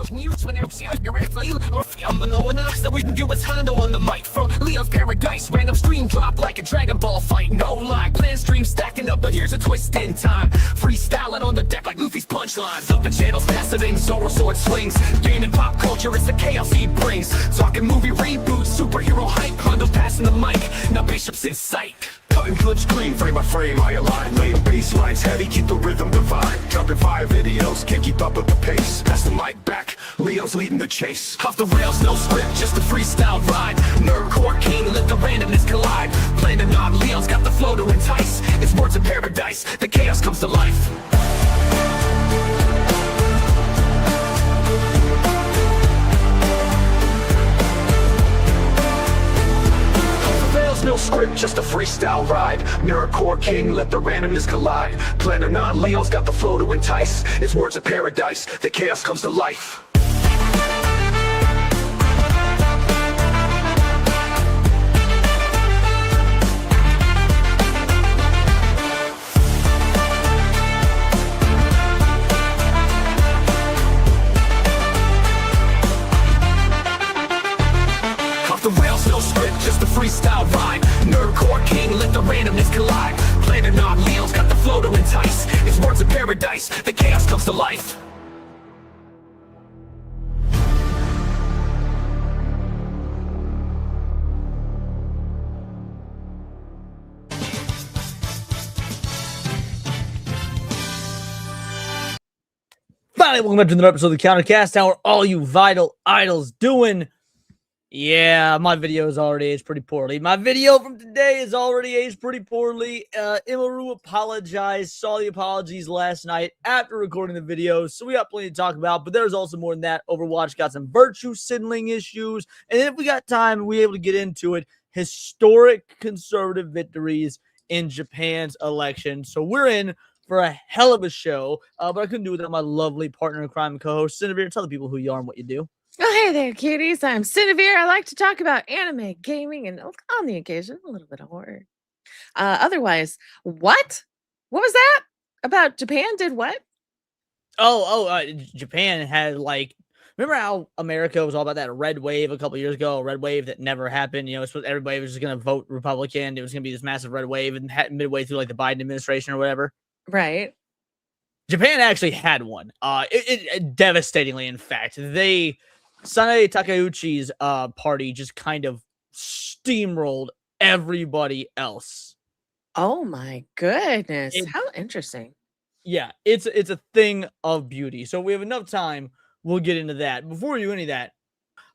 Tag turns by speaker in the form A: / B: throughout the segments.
A: So we can do what's Hondo on the mic from Leo's Paradise. Random stream drop like a Dragon Ball fight. No lie, plan stream stacking up, but here's a twist in time. Freestyling on the deck like Luffy's punchlines. Up the channels faster than Zoro sword swings. Gaming pop culture, it's the chaos he brings. Talking movie reboots, superhero hype. Hondo passing the mic, now Bishop's in sight. Cutting good screen, frame by frame, I align. Laying bass lines heavy, keep the rhythm divine. Jumping fire videos, can't keep up with the pace. Pass the mic back, Leo's leading the chase. Off the rails, no script, just a freestyle ride. Nerdcore king, let the randomness collide. Playing the knob, Leo's got the flow to entice. It's words of paradise, the chaos comes to life. No script, just a freestyle ride. Nerdcore king, let the randomness collide. Planning on Leo's got the flow to entice. It's words of paradise, the chaos comes to life. Just a freestyle ride. Nerdcore king, let the randomness collide. Planning on Leo's got the flow to entice. It's words of paradise, the chaos comes to life.
B: Finally, welcome back to another episode of the Countercast. How are all you vital idols doing? Yeah, my video is already aged pretty poorly. My video from today is already aged pretty poorly. Emiru apologized, saw the apologies last night after recording the video, so we got plenty to talk about, but there's also more than that. Overwatch got some virtue signaling issues, and if we got time, we'll be able to get into it. Historic conservative victories in Japan's election. So we're in for a hell of a show, but I couldn't do it without my lovely partner in crime and co-host, Cinevere. Tell the people who you are and what you do.
C: Oh, hey there, cuties. I'm Cinevere. I like to talk about anime, gaming, and on the occasion, a little bit of horror. Otherwise, what? What was that? About Japan did what?
B: Japan had, like, remember how America was all about that red wave a couple years ago, a red wave that never happened? You know, everybody was just going to vote Republican. It was going to be this massive red wave and midway through, like, the Biden administration or whatever.
C: Right.
B: Japan actually had one. It devastatingly, in fact. Sanae Takeuchi's party just kind of steamrolled everybody else.
C: Oh my goodness. How interesting.
B: Yeah, it's a thing of beauty. So we have enough time, we'll get into that. Before we do any of that,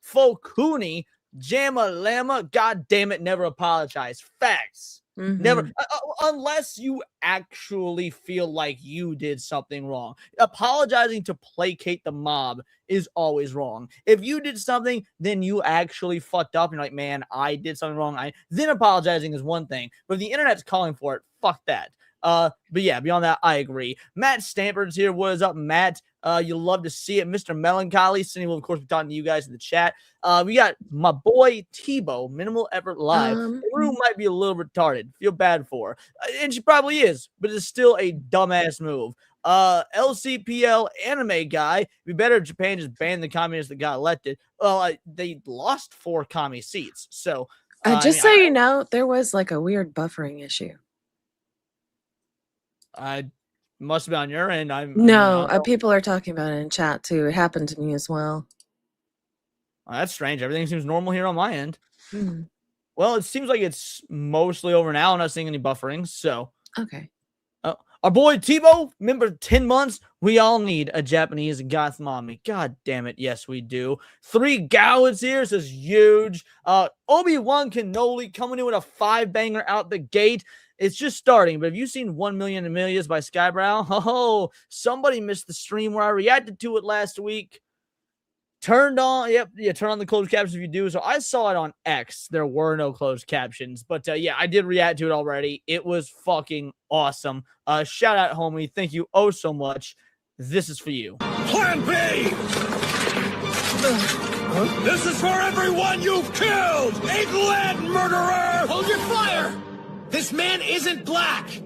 B: Fokuni, Jama Lama, god damn it, never apologize. Facts. Mm-hmm. Never, unless you actually feel like you did something wrong. Apologizing to placate the mob is always wrong. If you did something, then you actually fucked up. And you're like, man, I did something wrong. Then apologizing is one thing. But if the internet's calling for it, fuck that. But yeah, beyond that, I agree. Matt Stamford's here. What is up, Matt? You'll love to see it. Mr. Melancholy. Cindy will, of course, be talking to you guys in the chat. We got my boy Tebow, Minimal Effort Live. Rue might be a little retarded. Feel bad for her. And she probably is, but it's still a dumbass move. LCPL anime guy. It'd be better if Japan just banned the communists that got elected. Well, they lost 4 commie seats. So,
C: you know, there was like a weird buffering issue.
B: I must have been on your end.
C: People are talking about it in chat too. It happened to me as well.
B: That's strange. Everything seems normal here on my end. Well, it seems like it's mostly over now. I'm not seeing any buffering. So,
C: okay.
B: Our boy Tebow, remember 10 months? We all need a Japanese goth mommy. God damn it. Yes, we do. 3 Gallons here. This is huge. Obi-Wan Kenobi coming in with a 5-banger out the gate. It's just starting, but have you seen 1 Million Amelias by Skybrow? Oh, somebody missed the stream where I reacted to it last week. Turn on the closed captions if you do. So I saw it on X. There were no closed captions, but yeah, I did react to it already. It was fucking awesome. Shout out, homie. Thank you oh so much. This is for you.
D: Plan B! This is for everyone you've killed! England murderer!
E: Hold your fire! This man isn't black!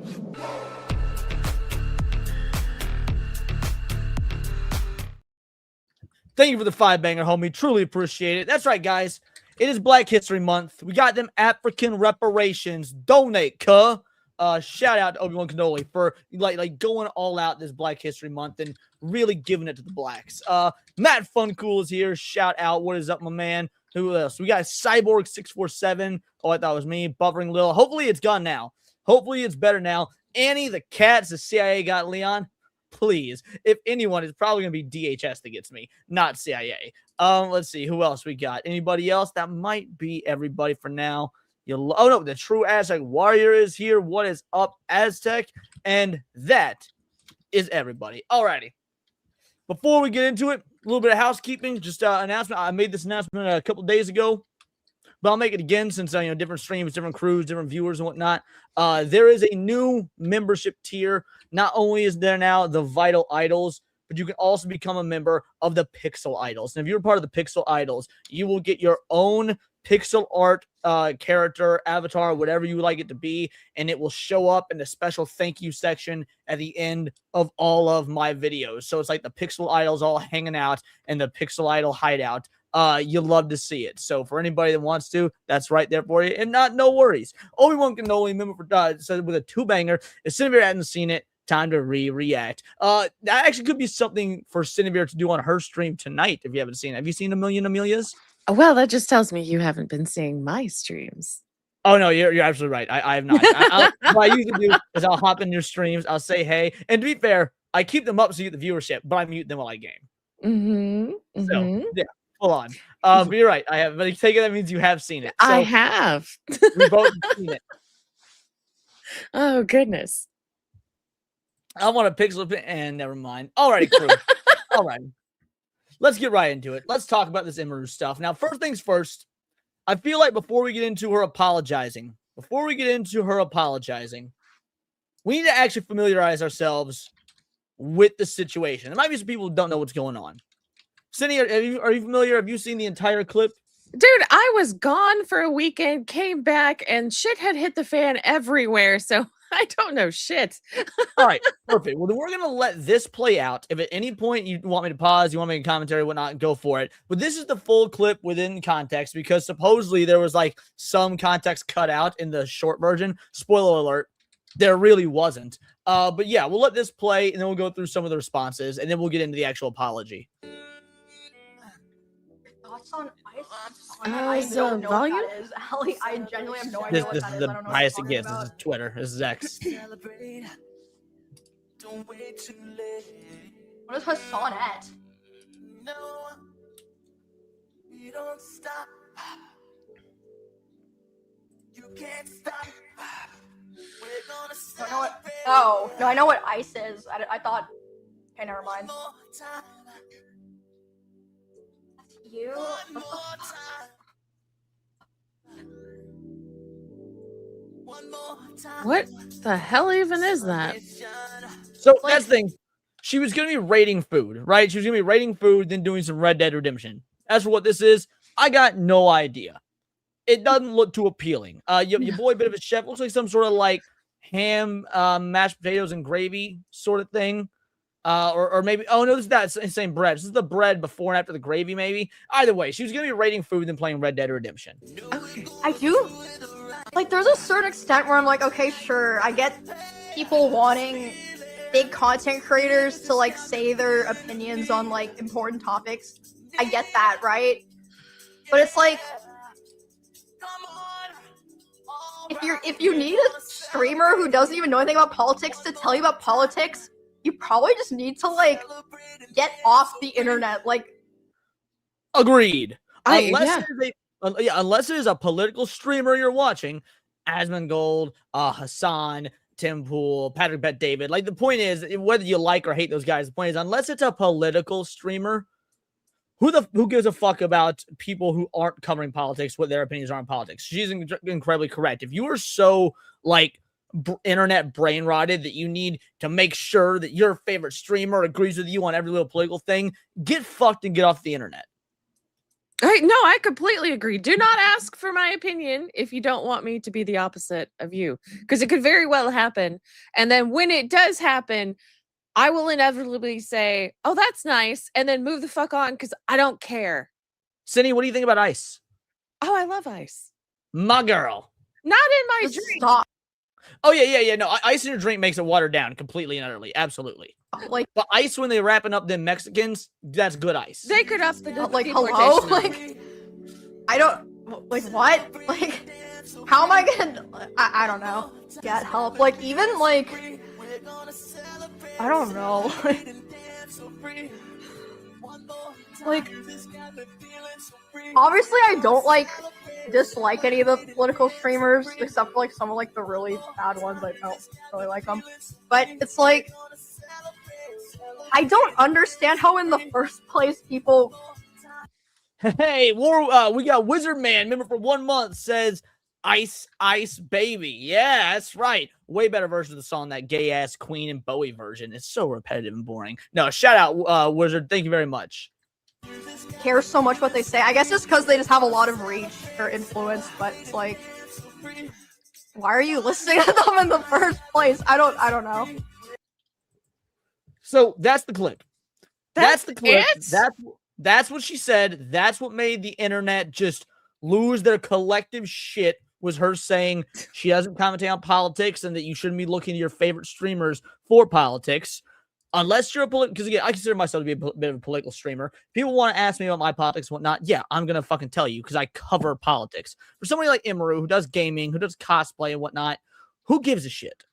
B: Thank you for the 5-banger, homie. Truly appreciate it. That's right, guys. It is Black History Month. We got them African reparations. Donate, cuh. Shout out to Obi-Wan Kenobi for like going all out this Black History Month and really giving it to the blacks. Matt Funcool is here. Shout out. What is up, my man? Who else? We got Cyborg647. Oh, I thought it was me. Buffering Lil. Hopefully it's gone now. Hopefully it's better now. Annie, the cats, the CIA got Leon. Please, if anyone, it's probably gonna be DHS that gets me, not CIA. Let's see who else we got. Anybody else? That might be everybody for now. Oh no, the True Aztec Warrior is here. What is up, Aztec? And that is everybody. Alrighty. Before we get into it, a little bit of housekeeping. Just announcement. I made this announcement a couple days ago, but I'll make it again since different streams, different crews, different viewers, and whatnot. There is a new membership tier. Not only is there now the Vital Idols, but you can also become a member of the Pixel Idols. And if you're part of the Pixel Idols, you will get your own pixel art character, avatar, whatever you would like it to be, and it will show up in the special thank you section at the end of all of my videos. So it's like the Pixel Idols all hanging out in the Pixel Idol hideout. You'll love to see it. So for anybody that wants to, that's right there for you. And no worries. Obi-Wan Kenobi, member for said with a 2-banger. If Cinevere hasn't seen it, time to react. That actually could be something for Cinevere to do on her stream tonight if you haven't seen it. Have you seen A Million Amelias?
C: Well, that just tells me you haven't been seeing my streams.
B: Oh no, you're absolutely right. I have not. What I usually do is I'll hop in your streams, I'll say hey, and to be fair, I keep them up so you get the viewership, but I mute them while I game. So yeah, full on. But you're right. I have. But I take it that means you have seen it. So
C: I have.
B: we both have seen it.
C: Oh goodness.
B: I want a pixel and never mind. Alrighty, crew. All right. Let's get right into it. Let's talk about this Emiru stuff. Now, first things first, I feel like before we get into her apologizing, we need to actually familiarize ourselves with the situation. There might be some people who don't know what's going on. Cindy, are you familiar? Have you seen the entire clip?
C: Dude, I was gone for a weekend, came back, and shit had hit the fan everywhere, so I don't know shit.
B: All right, perfect. Well, then we're going to let this play out. If at any point you want me to pause, you want me to make a commentary, whatnot, go for it. But this is the full clip within context because supposedly there was like some context cut out in the short version. Spoiler alert, there really wasn't. But yeah, we'll let this play and then we'll go through some of the responses and then we'll get into the actual apology.
F: Thoughts on ice? I don't know
C: volume?
F: what that is. Allie, I genuinely have no idea what
B: This
F: that
B: is
F: is.
B: the
F: I don't know
B: highest
F: what
B: it
F: you're
B: gets.
F: talking
B: This is Twitter. This is X.
F: What is Hassanette?
A: You don't stop. You can't stop. We're gonna
F: I don't know what. Oh, no, I know what ice is. I thought. Okay, never mind. You?
C: What the hell even is that?
B: So that's the thing. She was going to be rating food, right? She was going to be rating food, then doing some Red Dead Redemption. As for what this is, I got no idea. It doesn't look too appealing. Your boy, bit of a chef, looks like some sort of like ham, mashed potatoes and gravy sort of thing. Or maybe, oh no, this is that same bread. This is the bread before and after the gravy, maybe. Either way, she was going to be rating food and playing Red Dead Redemption.
C: Okay.
F: I do. Like, there's a certain extent where I'm like, okay, sure. I get people wanting big content creators to, like, say their opinions on, like, important topics. I get that, right? But it's like, if you need a streamer who doesn't even know anything about politics to tell you about politics, you probably just need to, like, get off the internet. Like,
B: agreed.
C: Yeah.
B: Unless it is a political streamer you're watching, Asmongold, Hassan, Tim Pool, Patrick Bet David. Like, the point is, whether you like or hate those guys, the point is, unless it's a political streamer, who gives a fuck about people who aren't covering politics, what their opinions are on politics? She's incredibly correct. If you are so, like, internet brain rotted that you need to make sure that your favorite streamer agrees with you on every little political thing, get fucked and get off the internet.
C: No, I completely agree. Do not ask for my opinion if you don't want me to be the opposite of you, because it could very well happen. And then when it does happen, I will inevitably say, "Oh, that's nice," and then move the fuck on because I don't care.
B: Cindy, what do you think about ice?
C: Oh, I love ice.
B: My girl.
C: Not in my
F: Just
C: drink.
F: stop.
B: Oh, yeah. No, ice in your drink makes it watered down completely and utterly. Absolutely.
F: Like,
B: But ice when they wrapping up them Mexicans, that's good ice.
C: They could up the
F: like,
C: deportation
F: hello?
C: number.
F: Like, I don't, like, what? Like, how am I gonna, I don't know, get help? Like, even, like, I don't know. Like, obviously I don't, like, dislike any of the political streamers, except for, like, some of, like, the really bad ones. I don't really like them. But it's like, I don't understand how in the first place people...
B: Hey, we got Wizard Man, member for 1 month, says, Ice, Ice, Baby. Yeah, that's right. Way better version of the song, that gay-ass Queen and Bowie version. It's so repetitive and boring. No, shout out, Wizard. Thank you very much.
F: Care so much what they say. I guess it's because they just have a lot of reach or influence, but it's like, why are you listening to them in the first place? I don't know.
B: So that's the clip. That's the clip.
C: it?
B: That's what she said. That's what made the internet just lose their collective shit, was her saying she doesn't commentate on politics and that you shouldn't be looking to your favorite streamers for politics. Unless you're a political, because again, I consider myself to be a bit of a political streamer. People want to ask me about my politics and whatnot. Yeah, I'm going to fucking tell you because I cover politics. For somebody like Emiru, who does gaming, who does cosplay and whatnot, who gives a shit?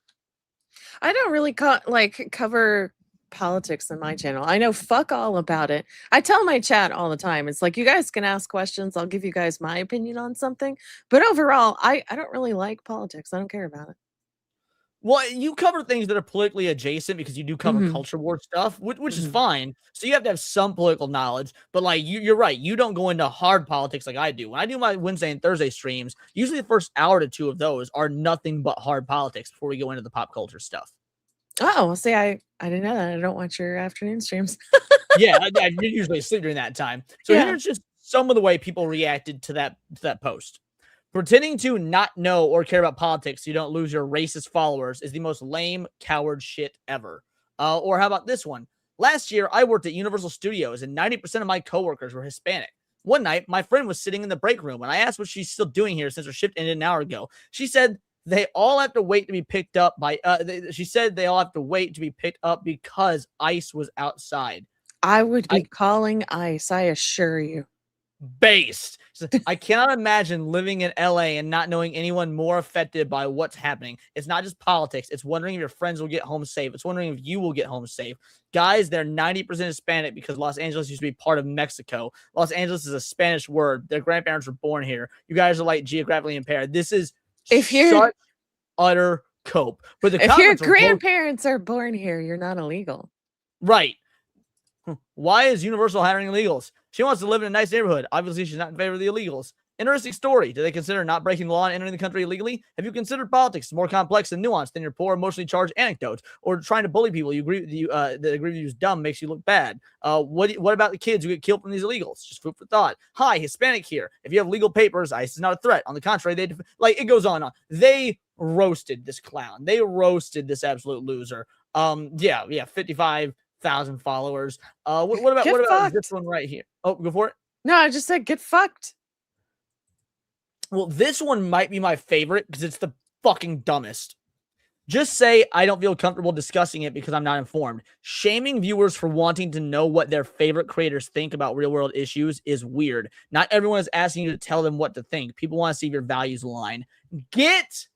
C: I don't really cover politics on my channel. I know fuck all about it. I tell my chat all the time. It's like, you guys can ask questions. I'll give you guys my opinion on something. But overall, I don't really like politics. I don't care about it.
B: Well, you cover things that are politically adjacent because you do cover culture war stuff, which is fine. So you have to have some political knowledge. But like you're right, you don't go into hard politics like I do. When I do my Wednesday and Thursday streams, usually the first hour to two of those are nothing but hard politics before we go into the pop culture stuff.
C: Oh, well, see, I didn't know that. I don't watch your afternoon streams.
B: Yeah, I usually sleep during that time. So here's just some of the way people reacted to that post. Pretending to not know or care about politics so you don't lose your racist followers is the most lame coward shit ever. Or how about this one? Last year, I worked at Universal Studios and 90% of my coworkers were Hispanic. One night, my friend was sitting in the break room and I asked what she's still doing here since her shift ended an hour ago. She said they all have to wait to be picked up by, she said they all have to wait to be picked up because ICE was outside.
C: I would be calling ICE, I assure you.
B: Based. I cannot imagine living in LA and not knowing anyone more affected by what's happening. It's not just politics. It's wondering if your friends will get home safe. It's wondering if you will get home safe. Guys, they're 90% Hispanic because Los Angeles used to be part of Mexico. Los Angeles is a Spanish word. Their grandparents were born here. You guys are like geographically impaired. This is such utter cope. But the
C: if your grandparents are born here, you're not illegal.
B: Right. Why is Universal hiring illegals? She wants to live in a nice neighborhood. Obviously, she's not in favor of the illegals. Interesting story. Do they consider not breaking the law and entering the country illegally? Have you considered politics is more complex and nuanced than your poor, emotionally charged anecdotes? Or trying to bully people you agree with you that agree with you is dumb makes you look bad? What about the kids who get killed from these illegals? Just food for thought. Hi, Hispanic here. If you have legal papers, ICE is not a threat. On the contrary, it goes on and on. They roasted this clown. They roasted this absolute loser. 55,000 followers. What about this one right here? Oh, go for it.
C: No, I just said get fucked.
B: Well, this one might be my favorite because it's the fucking dumbest. Just say I don't feel comfortable discussing it because I'm not informed. Shaming viewers for wanting to know what their favorite creators think about real-world issues is weird. Not everyone is asking you to tell them what to think. People want to see if your values align. Get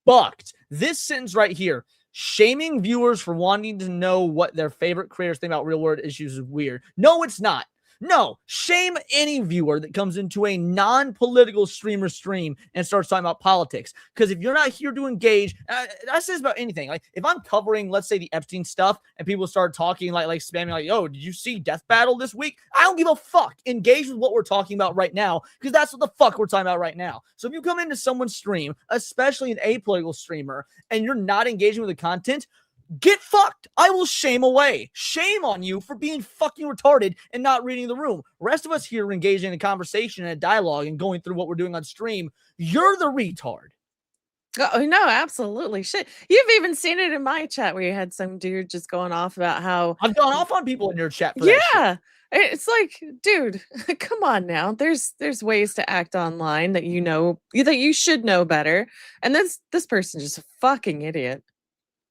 B: fucked. This sentence right here. Shaming viewers for wanting to know what their favorite creators think about real-world issues is weird. No, it's not. No, shame any viewer that comes into a non-political streamer stream and starts talking about politics. Because if you're not here to engage, I say this about anything. Like if I'm covering, let's say, the Epstein stuff, and people start talking like spamming, like, "Oh, did you see Death Battle this week?" I don't give a fuck. Engage with what we're talking about right now, because that's what the fuck we're talking about right now. So if you come into someone's stream, especially an apolitical streamer, and you're not engaging with the content, get fucked. I will shame away. Shame on you for being fucking retarded and not reading the room. Rest of us here engaging in a conversation and a dialogue and going through what we're doing on stream. You're the retard.
C: Oh no, absolutely. Shit. You've even seen it in my chat where you had some dude just going off about how
B: I've gone off on people in your chat for that shit.
C: yeah. It's like, dude, come on now. There's ways to act online that that you should know better. And this person's just a fucking idiot.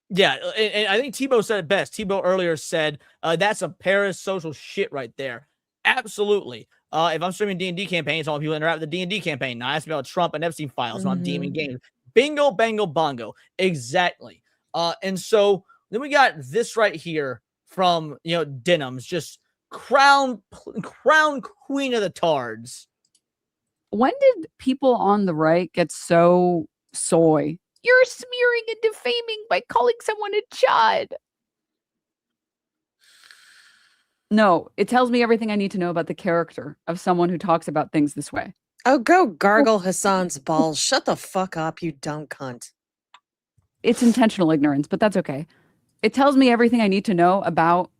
B: Yeah, and I think Tebow said it best. Tebow earlier said, that's some parasocial shit right there. Absolutely. If I'm streaming D&D campaigns, I want people to interact with the D&D campaign. Now ask me about Trump and Epstein files when I'm DMing games. Bingo, bango, bongo. Exactly. And so then we got this right here from, Denham's, just crown queen of the tards.
G: When did people on the right get so soy? You're smearing and defaming by calling someone a chud. No, it tells me everything I need to know about the character of someone who talks about things this way.
C: Oh, go gargle Hassan's balls. Shut the fuck up, you dumb cunt.
G: It's intentional ignorance, but that's okay. It tells me everything I need to know about.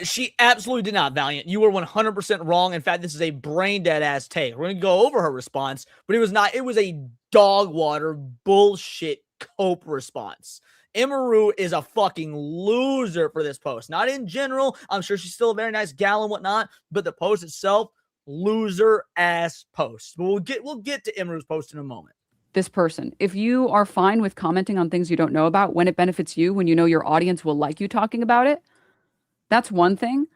B: She absolutely did not, Valiant. You were 100% wrong. In fact, this is a brain dead ass take. We're going to go over her response, but it was not. It was a dog water bullshit cope response. Emiru is a fucking loser for this post. Not in general. I'm sure she's still a very nice gal and whatnot, but the post itself, loser ass post. But we'll get to Emiru's post in a moment.
G: This person, if you are fine with commenting on things you don't know about when it benefits you, when you know your audience will like you talking about it, that's one thing.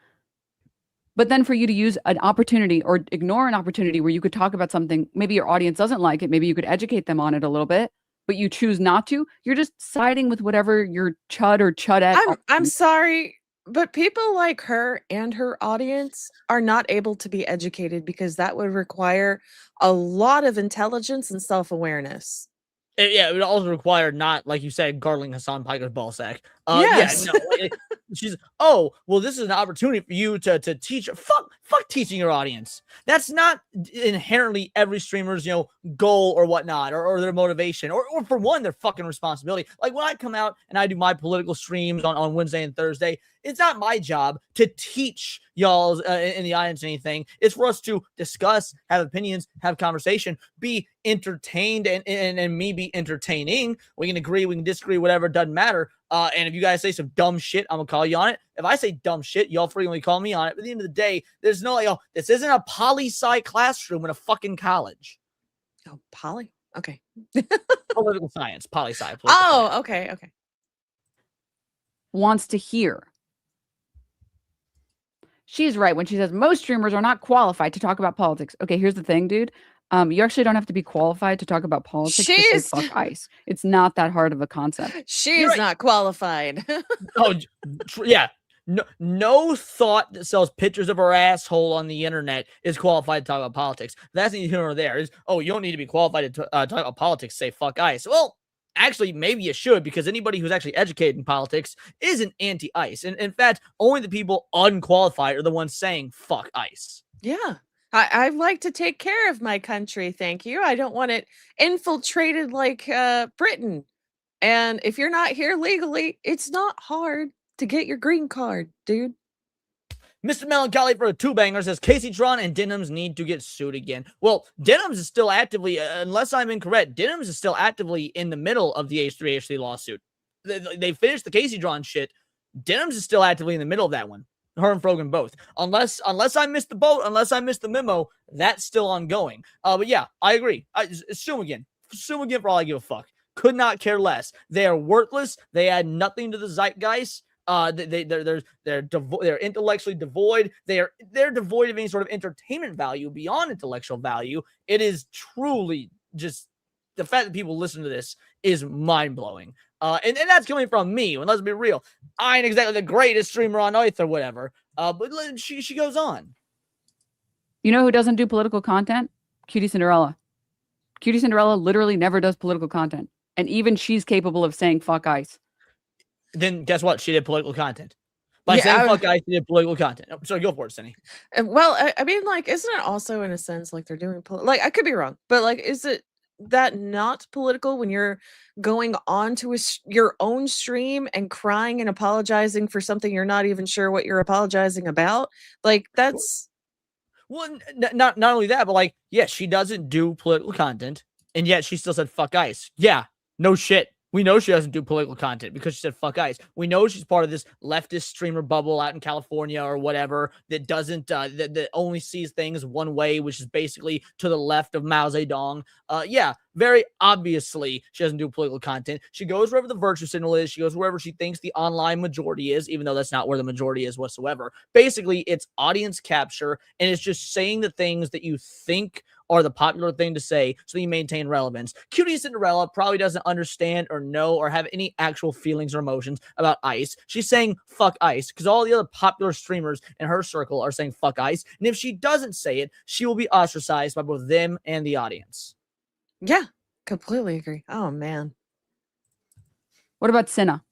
G: But then for you to use an opportunity or ignore an opportunity where you could talk about something, maybe your audience doesn't like it, maybe you could educate them on it a little bit, but you choose not to, you're just siding with whatever your chud or chudette.
C: I'm sorry, but people like her and her audience are not able to be educated because that would require a lot of intelligence and self-awareness.
B: Yeah, it would also require not, like you said, gargling Hassan Piker's ballsack.
C: Yes.
B: Yeah, no, she's, oh, well, this is an opportunity for you to teach. Fuck teaching your audience. That's not inherently every streamer's, goal or whatnot, or their motivation, or for one, their fucking responsibility. Like when I come out and I do my political streams on Wednesday and Thursday, it's not my job to teach y'all in the audience anything. It's for us to discuss, have opinions, have conversation, be entertained, and me be entertaining. We can agree, we can disagree, whatever, doesn't matter. And if you guys say some dumb shit, I'm gonna call you on it. If I say dumb shit, y'all frequently call me on it. But at the end of the day, there's no, this isn't a poli-sci classroom in a fucking college.
C: Oh, poly? Okay.
B: Political science, poli-sci.
C: Oh, okay.
G: Wants to hear. She's right when she says most streamers are not qualified to talk about politics. Okay, here's the thing, dude. You actually don't have to be qualified to talk about politics to say fuck ICE. It's not that hard of a concept.
C: She's right. Not qualified.
B: Yeah. No thought that sells pictures of her asshole on the internet is qualified to talk about politics. That's neither here nor there. You don't need to be qualified to talk about politics, say fuck ICE. Well, actually, maybe you should, because anybody who's actually educated in politics isn't anti-ICE. And in fact, only the people unqualified are the ones saying fuck ICE.
C: Yeah. I like to take care of my country, thank you. I don't want it infiltrated like Britain. And if you're not here legally, it's not hard to get your green card, dude.
B: Mr. Melancholy for a two-banger says, Casey Tron and Denham's need to get sued again. Well, Denham's is still actively, unless I'm incorrect, Denham's is still actively in the middle of the H3H3 lawsuit. They finished the Casey Tron shit. Denham's is still actively in the middle of that one. Her and Frogan both. Unless I missed the boat, unless I missed the memo, that's still ongoing. But yeah, I agree. Sue again. Sue again for all I give a fuck. Could not care less. They are worthless. They add nothing to the zeitgeist. They're intellectually devoid. They're devoid of any sort of entertainment value beyond intellectual value. It is truly just the fact that people listen to this is mind-blowing. And that's coming from me. And let's be real, I ain't exactly the greatest streamer on earth or whatever. But she goes on.
G: You know who doesn't do political content? Cutie Cinderella. Cutie Cinderella literally never does political content. And even she's capable of saying fuck ICE.
B: Then guess what? She did political content. By saying fuck ICE, she did political content. Oh, sorry, go for it, Cindy.
C: Well, I mean, like, isn't it also in a sense like they're doing like, I could be wrong, but like, is it that not political when you're going on to your own stream and crying and apologizing for something you're not even sure what you're apologizing about? Like, that's
B: well, not only that, but like, yes, she doesn't do political content. And yet she still said fuck ICE. Yeah, no shit. We know she doesn't do political content because she said fuck ICE. We know she's part of this leftist streamer bubble out in California or whatever that doesn't that only sees things one way, which is basically to the left of Mao Zedong. Yeah, very obviously she doesn't do political content. She goes wherever the virtue signal is. She goes wherever she thinks the online majority is, even though that's not where the majority is whatsoever. Basically, it's audience capture, and it's just saying the things that you think are the popular thing to say so you maintain relevance. Cutie Cinderella probably doesn't understand or know or have any actual feelings or emotions about ICE. She's saying fuck ICE because all the other popular streamers in her circle are saying fuck ICE. And if she doesn't say it, she will be ostracized by both them and the audience.
C: Yeah, completely agree. Oh, man.
G: What about Cinna?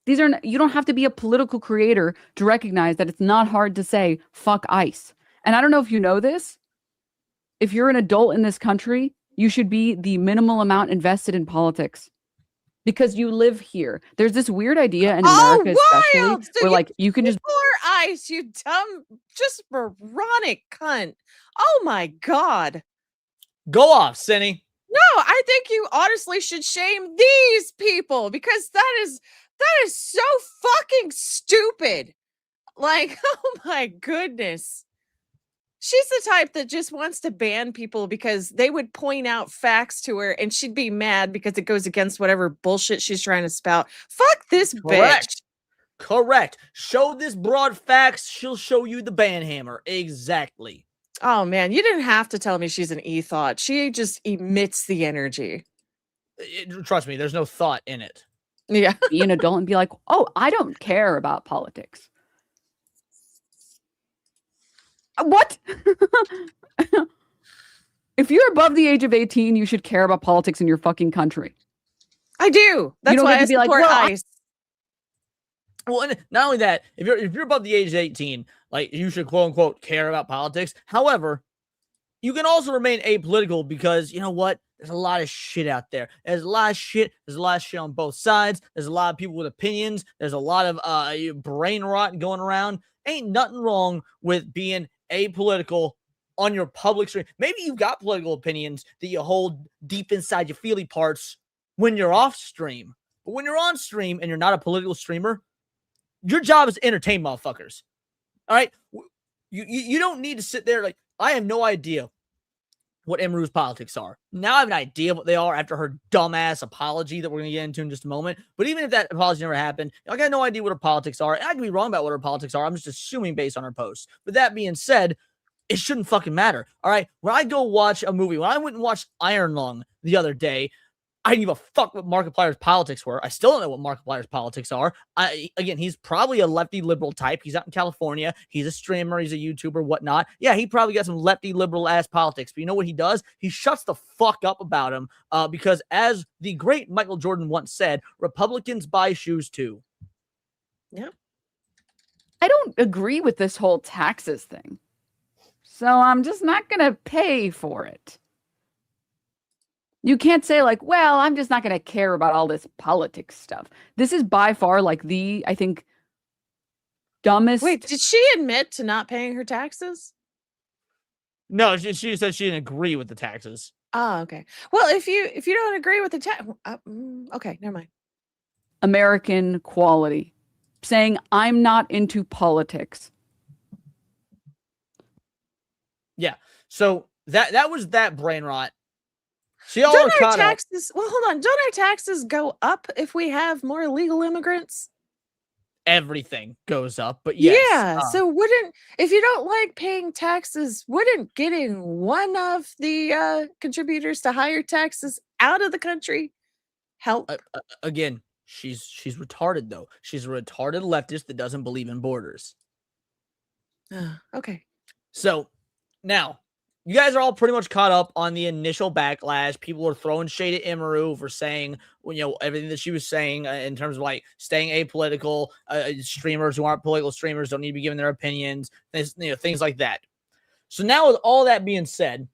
G: These are you don't have to be a political creator to recognize that it's not hard to say fuck ICE. And I don't know if you know this. If you're an adult in this country, you should be the minimal amount invested in politics because you live here. There's this weird idea in America, especially,
C: So
G: where like you can just
C: Poor ICE, you dumb, just moronic cunt. Oh my God.
B: Go off, Cinny.
C: No, I think you honestly should shame these people because that is so fucking stupid. Like, oh my goodness. She's the type that just wants to ban people because they would point out facts to her and she'd be mad because it goes against whatever bullshit she's trying to spout. Fuck this bitch.
B: Correct. Show this broad facts, she'll show you the ban hammer. Exactly.
C: Oh man, you didn't have to tell me she's an e-thought. She just emits the energy.
B: Trust me, there's no thought in it.
C: Yeah.
G: be an adult and be like, oh, I don't care about politics. What? If you're above the age of 18, you should care about politics in your fucking country.
C: I do. That's
G: don't
C: why
G: get
C: I
G: to be like,
C: support
G: well,
C: ICE.
B: Well, and not only that, if you're above the age of 18, like you should quote unquote care about politics. However, you can also remain apolitical because you know what? There's a lot of shit out there. There's a lot of shit. There's a lot of shit on both sides. There's a lot of people with opinions. There's a lot of brain rot going around. Ain't nothing wrong with being apolitical on your public stream. Maybe you've got political opinions that you hold deep inside your feely parts when you're off stream. But when you're on stream and you're not a political streamer, your job is to entertain motherfuckers. All right? You don't need to sit there like, I have no idea what Emiru's politics are. Now I have an idea what they are after her dumbass apology that we're going to get into in just a moment. But even if that apology never happened, I got no idea what her politics are. And I can be wrong about what her politics are. I'm just assuming based on her posts. But that being said, it shouldn't fucking matter. All right? When I go watch a movie, when I went and watched Iron Lung the other day, I didn't give a fuck what Markiplier's politics were. I still don't know what Markiplier's politics are. Again, he's probably a lefty liberal type. He's out in California. He's a streamer. He's a YouTuber, whatnot. Yeah, he probably got some lefty liberal ass politics. But you know what he does? He shuts the fuck up about him because as the great Michael Jordan once said, Republicans buy shoes too.
C: Yeah.
G: I don't agree with this whole taxes thing. So I'm just not going to pay for it. You can't say like, well, I'm just not going to care about all this politics stuff. This is by far like the, I think, dumbest.
C: Wait, did she admit to not paying her taxes?
B: No, she said she didn't agree with the taxes.
C: Oh, okay. Well, if you don't agree with the tax, okay, never mind.
G: American quality. Saying I'm not into politics.
B: Yeah. So that was that brain rot. See all
C: Don't
B: her
C: our
B: caught
C: taxes? Well, hold on. Don't our taxes go up if we have more illegal immigrants?
B: everything goes up. But yes,
C: Yeah. So wouldn't, if you don't like paying taxes, wouldn't getting one of the contributors to higher taxes out of the country help?
B: again, she's retarded though. She's a retarded leftist that doesn't believe in borders.
C: Okay.
B: So now you guys are all pretty much caught up on the initial backlash. People are throwing shade at Emiru for saying, everything that she was saying in terms of like staying apolitical. Streamers who aren't political streamers don't need to be giving their opinions. Things like that. So now with all that being said,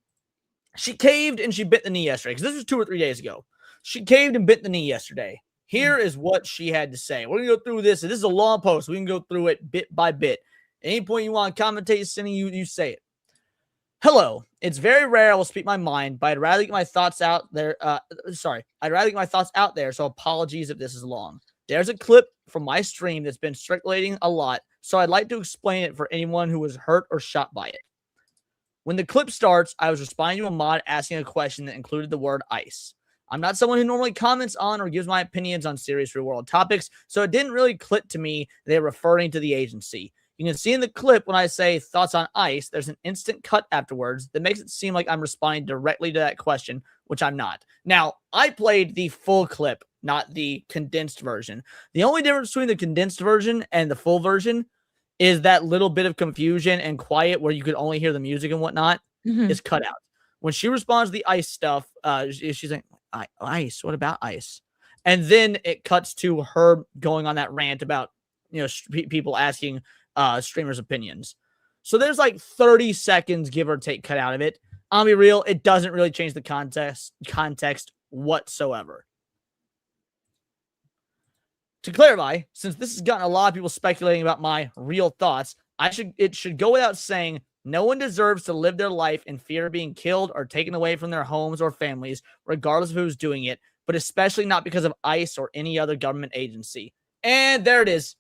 B: she caved and she bit the knee yesterday, because this was 2 or 3 days ago. She caved and bit the knee yesterday. Here is what she had to say. We're going to go through this. This is a long post. We can go through it bit by bit. At any point you want to commentate, Cindy, you say it. Hello. It's very rare I will speak my mind, but I'd rather get my thoughts out there. I'd rather get my thoughts out there, so apologies if this is long. There's a clip from my stream that's been circulating a lot, so I'd like to explain it for anyone who was hurt or shot by it. When the clip starts, I was responding to a mod asking a question that included the word ICE. I'm not someone who normally comments on or gives my opinions on serious real-world topics, so it didn't really click to me they're referring to the agency. You can see in the clip when I say thoughts on ICE, there's an instant cut afterwards that makes it seem like I'm responding directly to that question, which I'm not. Now, I played the full clip, not the condensed version. The only difference between the condensed version and the full version is that little bit of confusion and quiet where you could only hear the music and whatnot is cut out. When she responds to the ICE stuff, she's like, ICE, what about ICE? And then it cuts to her going on that rant about, people asking streamers' opinions. So there's like 30 seconds, give or take, cut out of it. I'll be real, it doesn't really change the context whatsoever. To clarify, since this has gotten a lot of people speculating about my real thoughts, it should go without saying no one deserves to live their life in fear of being killed or taken away from their homes or families, regardless of who's doing it, but especially not because of ICE or any other government agency. And there it is.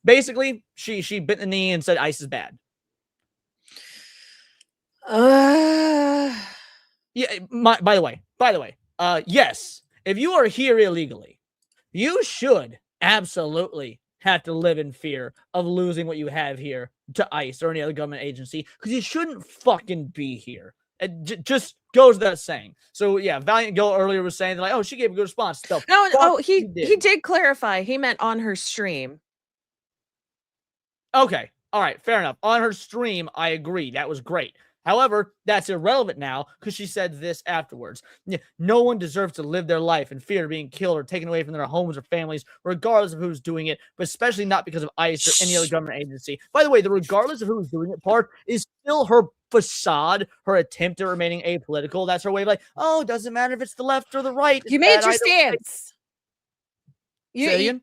B: Basically, she bit the knee and said ICE is bad. Yeah. By the way, yes, if you are here illegally, you should absolutely have to live in fear of losing what you have here to ICE or any other government agency, because you shouldn't fucking be here. It just goes without saying. So yeah, Valiant Girl earlier was saying like, oh, she gave a good response.
C: He did clarify. He meant on her stream.
B: Okay, all right, fair enough. On her stream, I agree. That was great. However, that's irrelevant now because she said this afterwards. No one deserves to live their life in fear of being killed or taken away from their homes or families, regardless of who's doing it, but especially not because of ICE or any other government agency. By the way, the regardless of who's doing it part is still her facade, her attempt at remaining apolitical. That's her way of like, oh, it doesn't matter if it's the left or the right.
C: You made your stance. You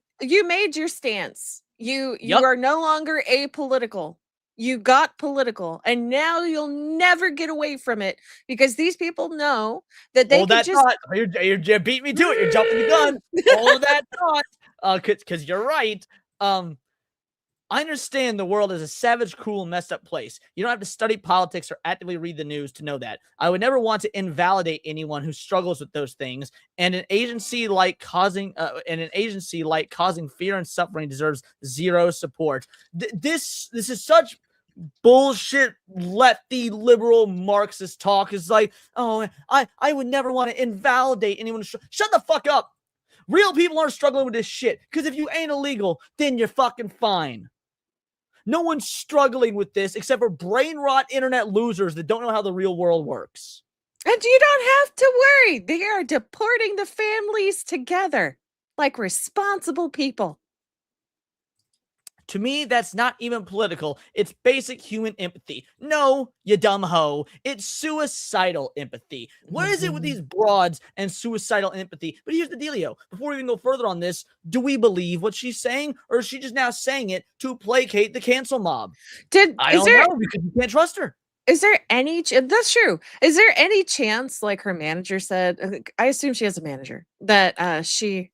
C: made your stance. You are no longer apolitical. You got political, and now you'll never get away from it because these people know that they can just.
B: You're beating me to it. You're jumping the gun. All of that thought, because you're right. I understand the world is a savage, cruel, messed up place. You don't have to study politics or actively read the news to know that. I would never want to invalidate anyone who struggles with those things. And an agency like causing fear and suffering deserves zero support. This is such bullshit lefty liberal Marxist talk. Is like, oh, I would never want to invalidate anyone. Shut the fuck up. Real people aren't struggling with this shit because if you ain't illegal, then you're fucking fine. No one's struggling with this except for brain rot internet losers that don't know how the real world works.
C: And you don't have to worry. They are deporting the families together like responsible people.
B: To me, that's not even political. It's basic human empathy. No, you dumb hoe. It's suicidal empathy. What is it with these broads and suicidal empathy? But here's the dealio. Before we even go further on this, do we believe what she's saying? Or is she just now saying it to placate the cancel mob? I don't know because you can't trust her.
C: Is there any that's true. Is there any chance, like her manager said, I assume she has a manager, that she...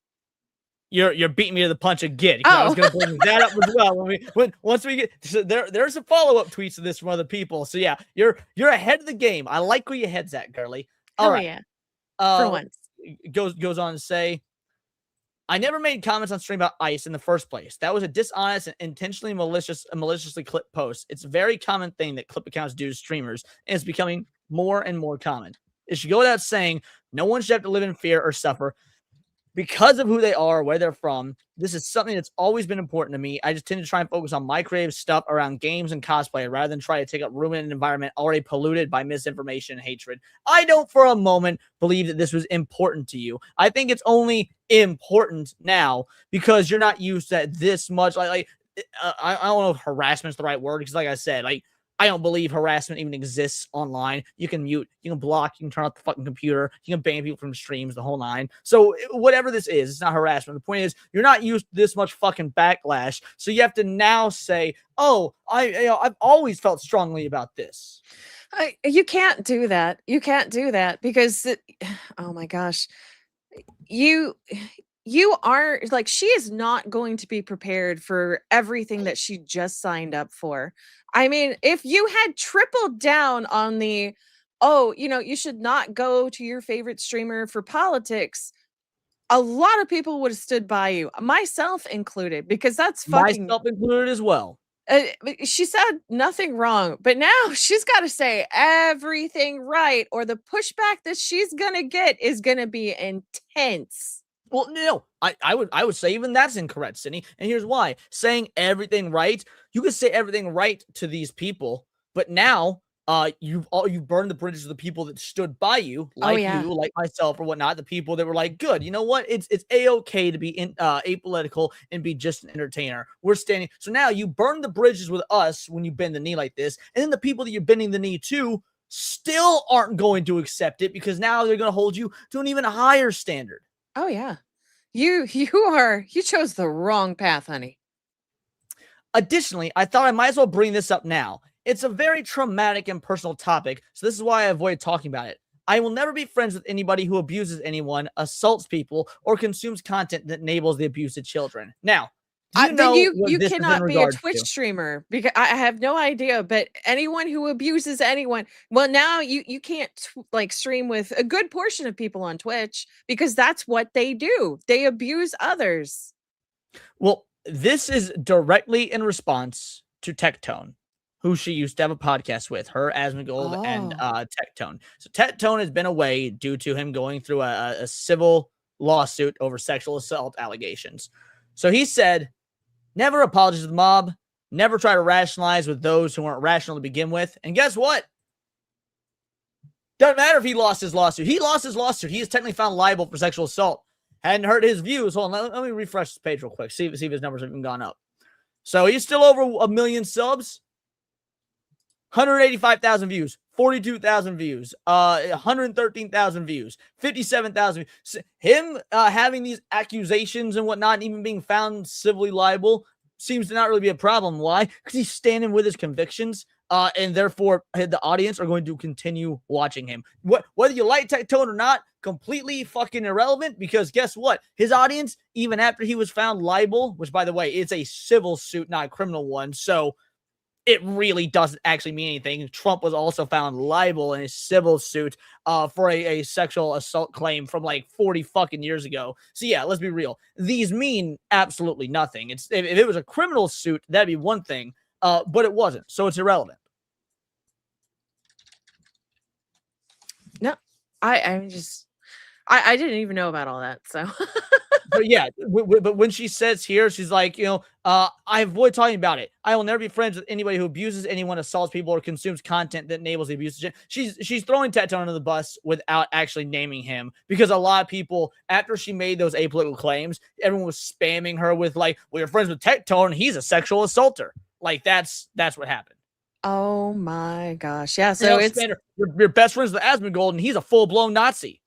B: You're beating me to the punch again. I was going to bring that up as well. Once we get there's some follow-up tweets to this from other people. So yeah, you're ahead of the game. I like where your head's at, girly. All right.
C: Yeah. For once.
B: Goes on to say, I never made comments on stream about ICE in the first place. That was a dishonest and intentionally maliciously clipped post. It's a very common thing that clip accounts do to streamers, and it's becoming more and more common. It should go without saying, no one should have to live in fear or suffer because of who they are, where they're from. This is something that's always been important to me. I just tend to try and focus on my creative stuff around games and cosplay rather than try to take up room in an environment already polluted by misinformation and hatred. I don't for a moment believe that this was important to you. I think it's only important now because you're not used to this much. I don't know if harassment is the right word because, like I said, I don't believe harassment even exists online. You can mute, you can block, you can turn off the fucking computer, you can ban people from streams, the whole nine. So whatever this is, it's not harassment. The point is, you're not used to this much fucking backlash. So you have to now say, oh, I've always felt strongly about this.
C: You can't do that. You can't do that because oh my gosh. You you are like she is not going to be prepared for everything that she just signed up for. I mean, if you had tripled down on the oh, you should not go to your favorite streamer for politics, a lot of people would have stood by you, myself included, because that's fucking
B: Myself included as well.
C: she said nothing wrong, but now she's got to say everything right, or the pushback that she's gonna get is gonna be intense.
B: Well, no, I would say even that's incorrect, Sydney. And here's why. Saying everything right, you can say everything right to these people, but now you've burned the bridges of the people that stood by you, like
C: yeah.
B: you, like myself, or whatnot. The people that were like, good, you know what? It's a-okay to be apolitical and be just an entertainer. We're standing. So now you burn the bridges with us when you bend the knee like this, and then the people that you're bending the knee to still aren't going to accept it because now they're going to hold you to an even higher standard.
C: Oh yeah. You chose the wrong path, honey.
B: Additionally, I thought I might as well bring this up now. It's a very traumatic and personal topic, so this is why I avoid talking about it. I will never be friends with anybody who abuses anyone, assaults people, or consumes content that enables the abuse of children. Now, do you know what
C: you
B: this is in
C: cannot be a
B: regards
C: Twitch
B: to?
C: streamer because I have no idea, but anyone who abuses anyone, well, now you can't like stream with a good portion of people on Twitch because that's what they do. They abuse others.
B: Well, this is directly in response to Tectone, who she used to have a podcast with, her, Asmongold, and Tectone. So Tectone has been away due to him going through a civil lawsuit over sexual assault allegations. So he said, never apologize to the mob, never try to rationalize with those who weren't rational to begin with. And guess what? Doesn't matter if he lost his lawsuit. He lost his lawsuit. He is technically found liable for sexual assault. Hadn't hurt his views. Hold on, let me refresh this page real quick. See if his numbers have even gone up. So he's still over 1 million subs. 185,000 views, 42,000 views, 113,000 views, 57,000 views. Him having these accusations and whatnot, even being found civilly liable, seems to not really be a problem. Why? Because he's standing with his convictions, and therefore the audience are going to continue watching him. Whether you like Tectone or not, completely fucking irrelevant, because guess what? His audience, even after he was found liable, which by the way, it's a civil suit, not a criminal one, so it really doesn't actually mean anything. Trump was also found liable in a civil suit for a sexual assault claim from like 40 fucking years ago. So yeah, let's be real. These mean absolutely nothing. If it was a criminal suit, that'd be one thing, but it wasn't. So it's irrelevant.
C: No, I didn't even know about all that. So
B: But yeah, but when she says here, she's like, I avoid talking about it. I will never be friends with anybody who abuses anyone, assaults people, or consumes content that enables the abuse. She's throwing Tectone under the bus without actually naming him, because a lot of people, after she made those apolitical claims, everyone was spamming her with like, well, you're friends with Tectone, he's a sexual assaulter. Like that's what happened.
C: oh my gosh. Yeah, so it's
B: your best friends with Asmongold, and he's a full-blown Nazi.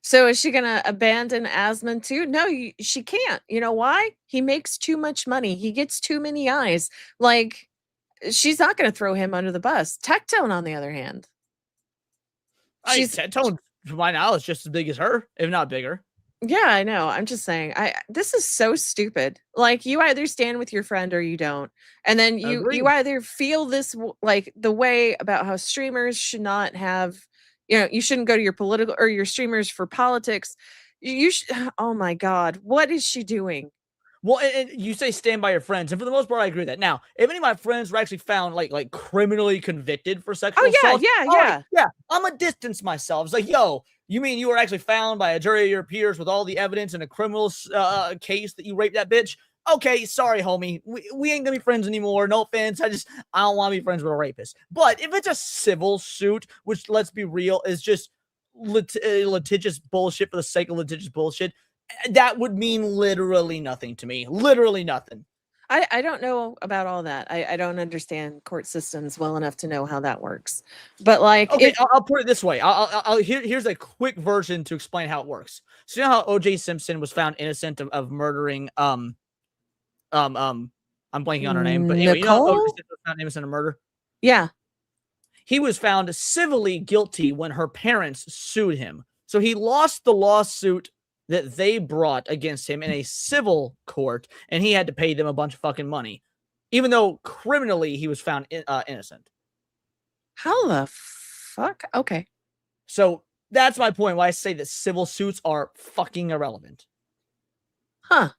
C: so is she gonna abandon Asmund too? No, she can't. You know why? He makes too much money. He gets too many eyes. Like, she's not gonna throw him under the bus. Tectone, on the other hand,
B: Tectone, to my knowledge, just as big as her, if not bigger.
C: yeah, I know. I'm just saying, this is so stupid. Like, you either stand with your friend or you don't, and then you
B: Agreed.
C: either feel this like the way about how streamers should not have. You shouldn't go to your political or your streamers for politics. You should. Oh my God, what is she doing?
B: Well, and you say stand by your friends, and for the most part, I agree with that. Now, if any of my friends were actually found like criminally convicted for sexual assault, yeah, I'm gonna distance myself. It's like, yo, you mean you were actually found by a jury of your peers with all the evidence in a criminal case that you raped that bitch? Okay, sorry, homie. We ain't gonna be friends anymore. No offense. I don't want to be friends with a rapist. But if it's a civil suit, which, let's be real, is just litigious bullshit for the sake of litigious bullshit, that would mean literally nothing to me. Literally nothing.
C: I don't know about all that. I don't understand court systems well enough to know how that works. But like,
B: okay, I'll put it this way. Here's a quick version to explain how it works. So you know how O.J. Simpson was found innocent of murdering I'm blanking on her name, but anyway, you know O.J. Simpson was found innocent of murder.
C: Yeah.
B: he was found civilly guilty when her parents sued him. So he lost the lawsuit that they brought against him in a civil court, and he had to pay them a bunch of fucking money, even though criminally he was found innocent.
C: How the fuck? Okay.
B: So that's my point, why I say that civil suits are fucking irrelevant.
C: Huh.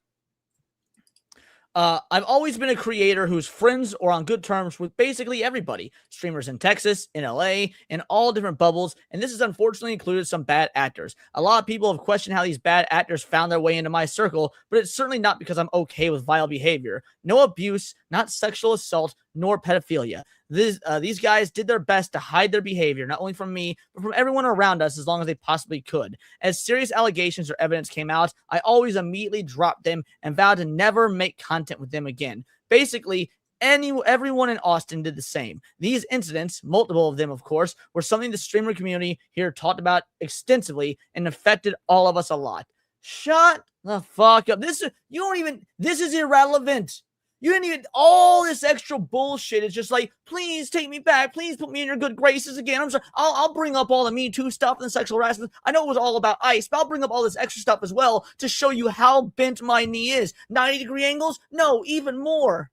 B: I've always been a creator who's friends or on good terms with basically everybody. Streamers in Texas, in LA, in all different bubbles, and this has unfortunately included some bad actors. A lot of people have questioned how these bad actors found their way into my circle, but it's certainly not because I'm okay with vile behavior. No abuse, not sexual assault, nor pedophilia. These guys did their best to hide their behavior, not only from me, but from everyone around us as long as they possibly could. As serious allegations or evidence came out, I always immediately dropped them and vowed to never make content with them again. Basically, everyone in Austin did the same. These incidents, multiple of them, of course, were something the streamer community here talked about extensively and affected all of us a lot. Shut the fuck up. This is irrelevant. You didn't even, all this extra bullshit is just like, please take me back. Please put me in your good graces again. I'm sorry. I'll bring up all the Me Too stuff and the sexual harassment. I know it was all about ice, but I'll bring up all this extra stuff as well to show you how bent my knee is. 90-degree angles? No, even more.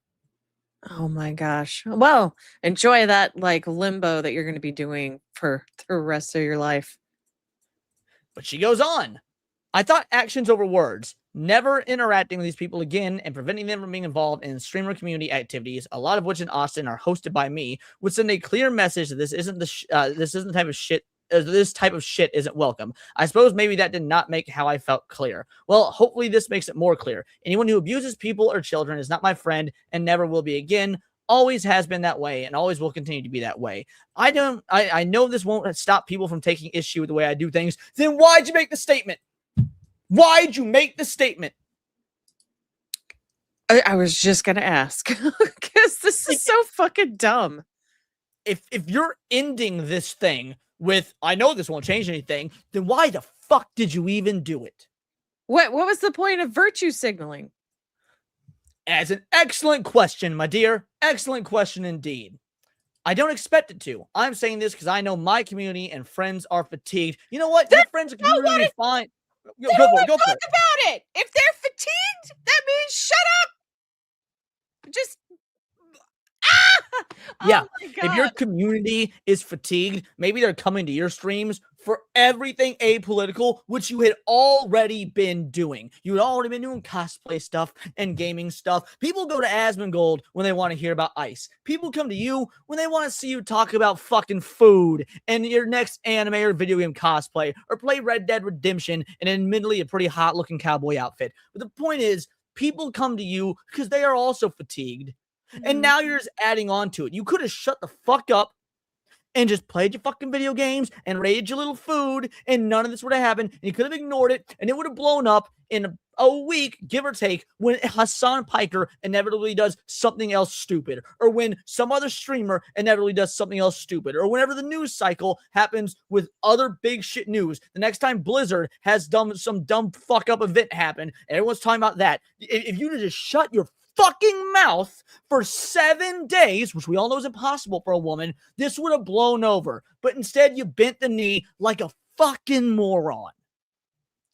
C: Oh my gosh. Well, enjoy that like limbo that you're going to be doing for the rest of your life.
B: But she goes on. I thought actions over words. Never interacting with these people again and preventing them from being involved in streamer community activities, a lot of which in Austin are hosted by me, would send a clear message that this isn't the type of shit. This type of shit isn't welcome. I suppose maybe that did not make how I felt clear. Well, hopefully this makes it more clear. Anyone who abuses people or children is not my friend and never will be again. Always has been that way and always will continue to be that way. I know this won't stop people from taking issue with the way I do things. Then why'd you make the statement? Why'd you make the statement?
C: I was just going to ask because this is so fucking dumb.
B: If you're ending this thing with, I know this won't change anything, then why the fuck did you even do it?
C: What was the point of virtue signaling?
B: As an excellent question, my dear. Excellent question indeed. I don't expect it to. I'm saying this because I know my community and friends are fatigued. You know what? Your friends and community are fine. Go for it. Go for it.
C: About it. If they're fatigued, that means shut up. Just
B: yeah.
C: Oh my
B: If your
C: God.
B: community is fatigued, maybe they're coming to your streams for everything apolitical, which you had already been doing. You had already been doing cosplay stuff and gaming stuff. People go to Asmongold when they want to hear about ice. People come to you when they want to see you talk about fucking food and your next anime or video game cosplay or play Red Dead Redemption in admittedly a pretty hot looking cowboy outfit. But the point is, people come to you because they are also fatigued. And now you're just adding on to it. You could have shut the fuck up and just played your fucking video games and raided your little food, and none of this would have happened. And you could have ignored it, and it would have blown up in a week, give or take, when Hassan Piker inevitably does something else stupid, or when some other streamer inevitably does something else stupid, or whenever the news cycle happens with other big shit news. The next time Blizzard has some dumb fuck up event happen, and everyone's talking about that. If you just shut your fucking mouth for 7 days, which we all know is impossible for a woman, this would have blown over. But instead, you bent the knee like a fucking moron.